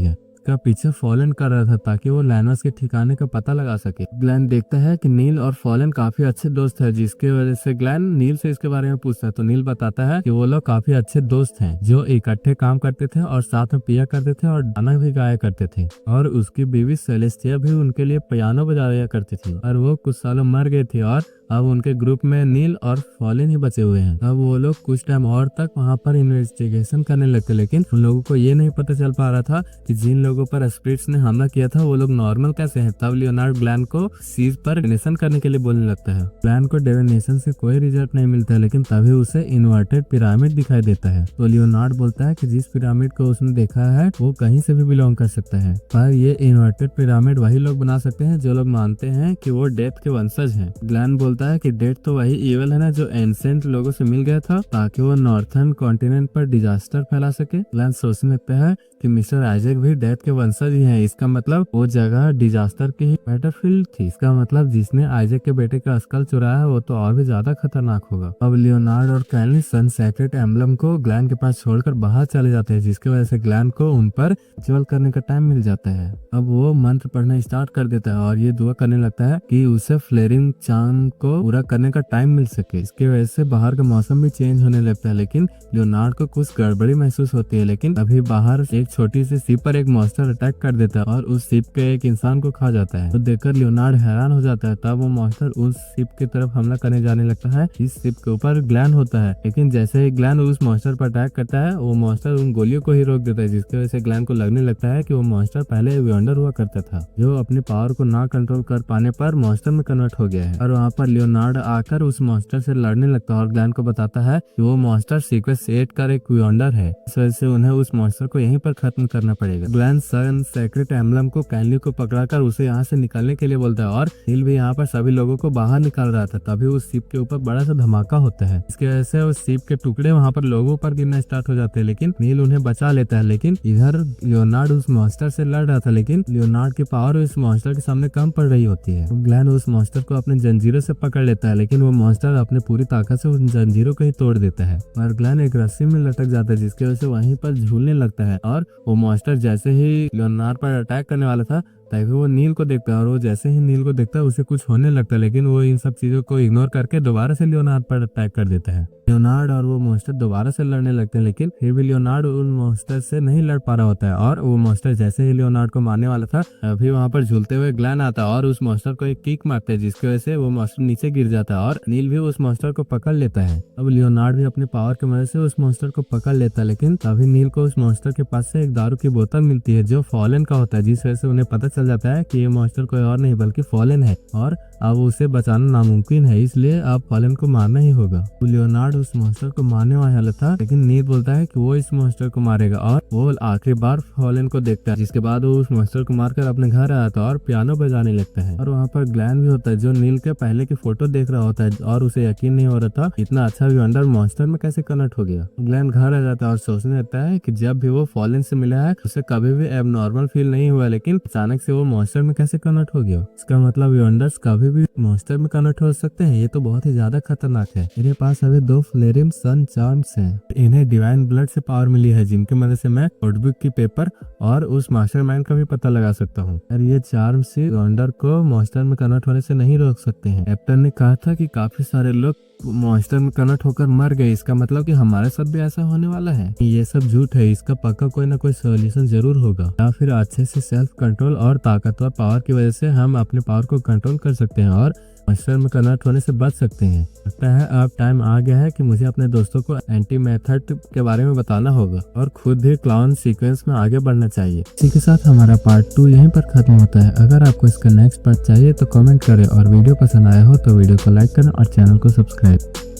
है। का पीछे फॉलन कर रहा था ताकि वो लैनोस के ठिकाने का पता लगा सके। ग्लैन देखता है कि नील और फॉलन काफी अच्छे दोस्त है, जिसकी वजह से ग्लैन नील से इसके बारे में पूछता है, तो नील बताता है कि वो लोग काफी अच्छे दोस्त हैं जो इकट्ठे काम करते थे और साथ में पिया करते थे और गाना भी गाया करते थे। और उसकी बीवी सेलेस्टिया भी उनके लिए पियानो बजाया करती थी और वो कुछ सालों मर गई थी और अब उनके ग्रुप में नील और फॉलन ही बचे हुए हैं। अब वो लोग कुछ टाइम और तक वहाँ पर इन्वेस्टिगेशन करने लगते, लेकिन उन लोगों को ये नहीं पता चल पा रहा था कि जिन लोगों पर स्पिरिट्स ने हमला किया था वो लोग नॉर्मल कैसे हैं। तब लियोनार्ड ग्लैन को सीज पर डिविनेशन करने के लिए बोलने लगता है। ग्लैन को डिविनेशन से कोई रिजल्ट नहीं मिलता है, लेकिन तभी उसे इन्वर्टेड पिरामिड दिखाई देता है। तो लियोनार्ड बोलता है कि जिस पिरामिड को उसने देखा है वो कहीं से भी बिलोंग कर सकता है, पर ये इन्वर्टेड पिरामिड वही लोग बना सकते हैं जो लोग मानते हैं कि वो डेथ के वंशज हैं। ग्लैन बोलता है कि डेथ तो वही इवल है ना जो एंसेंट लोगों से मिल गया था ताकि वो नॉर्थर्न कॉन्टिनेंट पर डिजास्टर फैला सके। ग्लैन सोचने लगता है कि मिस्टर आइजैक भी डेथ के वंशज ही हैं, इसका मतलब वो जगह डिजास्टर की ही बैटरफील्ड थी। इसका मतलब जिसने आइजैक के बेटे का स्कल चुराया वो तो और भी ज्यादा खतरनाक होगा। अब लियोनार्ड और कैली सन सेक्रेट एम्बलम को ग्लैन के पास छोड़कर बाहर चले जाते हैं, जिसकी वजह से ग्लैन को उन पर रिचुअल करने का टाइम मिल जाता है। अब वो मंत्र पढ़ना स्टार्ट कर देता है और ये दुआ करने लगता है कि उसे फ्लेरिंग चांद को पूरा करने का टाइम मिल सके। इसकी वजह से बाहर का मौसम भी चेंज होने लगता है, लेकिन लियोनार्ड को कुछ गड़बड़ी महसूस होती है। लेकिन अभी बाहर एक छोटी सी शिप पर एक मॉन्स्टर अटैक कर देता है और उस शिप के एक इंसान को खा जाता है। तो देखकर लियोनार्ड हैरान हो जाता है। तब वो मॉन्स्टर उस शिप की तरफ हमला करने जाने लगता है। इस शिप के ऊपर ग्लैन होता है, लेकिन जैसे ही ग्लैन उस मॉन्स्टर पर अटैक करता है वो मॉन्स्टर उन गोलियों को ही रोक देता है, जिसकी वजह से ग्लैन को लगने लगता है कि वो मॉन्स्टर पहले वियंडर हुआ करता था जो अपने पावर को ना कंट्रोल कर पाने पर मॉन्स्टर में कन्वर्ट हो गया है। और वहाँ पर लियोनार्ड आकर उस मॉन्स्टर से लड़ने लगता है और ग्लैन को बताता है कि वो मॉन्स्टर सीक्वेंस 8 का एक वियंडर है, इस वजह से उन्हें उस मॉन्स्टर को यहीं पर खत्म करना पड़ेगा। ग्लैन सन सेक्रेट एम्बलम को कैनली को पकड़ाकर उसे यहाँ से निकालने के लिए बोलता है और नील भी यहाँ पर सभी लोगों को बाहर निकाल रहा था। तभी उस शिप के ऊपर बड़ा सा धमाका होता है, इसकी वजह से उस शिप के टुकड़े वहाँ पर लोगों पर गिरना स्टार्ट हो जाते हैं, लेकिन नील उन्हें बचा लेता है। लेकिन इधर लियोनार्ड उस मॉन्स्टर से लड़ रहा था, लेकिन लियोनार्ड की पावर उस मॉन्स्टर के सामने कम पड़ रही होती है। ग्लैन उस मॉन्स्टर को अपने जंजीरों से पकड़ लेता है, लेकिन वो मॉन्स्टर अपने पूरी ताकत से उन जंजीरों को ही तोड़ देता है और ग्लैन एक रस्सी में लटक जाता है, जिसकी वजह से वहीं पर झूलने लगता है। और वो मॉन्स्टर जैसे ही लियोनार्ड पर अटैक करने वाला था तभी वो नील को देखता है और वो जैसे ही नील को देखता है उसे कुछ होने लगता है, लेकिन वो इन सब चीजों को इग्नोर करके दोबारा से लियोनार्ड पर अटैक कर देता है। लियोनार्ड और वो मॉन्स्टर दोबारा से लड़ने लगते हैं, लेकिन फिर भी लियोनार्ड उन मॉन्स्टर से नहीं लड़ पा रहा होता है। और वो मॉन्स्टर जैसे ही लियोनार्ड को मारने वाला था अभी वहाँ पर झूलते हुए ग्लैन आता है और उस मॉन्स्टर को एक किक मारता है, जिसकी वजह से वो मॉन्स्टर नीचे गिर जाता है और नील भी उस मॉन्स्टर को पकड़ लेता है। अब लियोनार्ड भी अपनी पावर की मदद से उस मॉन्स्टर को पकड़ लेता है, लेकिन तभी नील को उस मॉन्स्टर के पास से एक दारू की बोतल मिलती है जो फॉलन का होता है, जिस वजह से उन्हें पता चल जाता है कि ये मॉन्स्टर कोई और नहीं बल्कि फॉलन है और अब उसे बचाना नामुमकिन है, इसलिए अब फॉलन को मारना ही होगा। तो लियोनार्ड उस मॉन्स्टर को मारने वाला था, लेकिन नील बोलता है कि वो इस मॉन्स्टर को मारेगा और वो आखिरी बार फॉलन को देखता है, जिसके बाद वो उस मॉन्स्टर को मारकर अपने घर आता है और पियानो बजाने लगता है। और वहाँ पर ग्लैन भी होता है जो नील के पहले की फोटो देख रहा होता है और उसे यकीन नहीं हो रहा था इतना अच्छा वियंडर मॉन्स्टर में कैसे कन्वर्ट हो गया। ग्लैन घर आ जाता है और सोचने लगता है कि जब भी वो फॉलन से मिला है उसे कभी भी एबनॉर्मल फील नहीं हुआ, लेकिन अचानक से वो मॉन्स्टर में कैसे कन्वर्ट हो गया। इसका मतलब वियंडर्स कभी भी मॉन्स्टर में कन्वर्ट हो सकते हैं, ये तो बहुत ही ज्यादा खतरनाक है। मेरे पास अभी 2 फ्लेरिम सन चार्म्स हैं, इन्हें डिवाइन ब्लड से पावर मिली है, जिनकी मदद से मैं नोटबुक की पेपर और उस मास्टरमाइंड का भी पता लगा सकता हूँ। और ये चार्म से वियंडर को मॉन्स्टर में कन्वर्ट होने से नहीं रोक सकते हैं। कैप्टन ने कहा था कि काफी सारे लोग मॉन्स्टर में कन्वर्ट होकर मर गए, इसका मतलब कि हमारे साथ भी ऐसा होने वाला है। ये सब झूठ है, इसका पक्का कोई ना कोई सोल्यूशन जरूर होगा, या फिर अच्छे से सेल्फ कंट्रोल और ताकतवर पावर की वजह से हम अपने पावर को कंट्रोल कर सकते हैं और मॉन्स्टर में कन्वर्ट होने से बच सकते हैं। लगता है अब टाइम आ गया है कि मुझे अपने दोस्तों को एंटी मेथड के बारे में बताना होगा और खुद ही क्लाउन सीक्वेंस में आगे बढ़ना चाहिए। इसी के साथ हमारा पार्ट 2 यहीं पर खत्म होता है। अगर आपको इसका नेक्स्ट पार्ट चाहिए तो कमेंट करें और वीडियो पसंद आया हो तो वीडियो को लाइक करें और चैनल को सब्सक्राइब।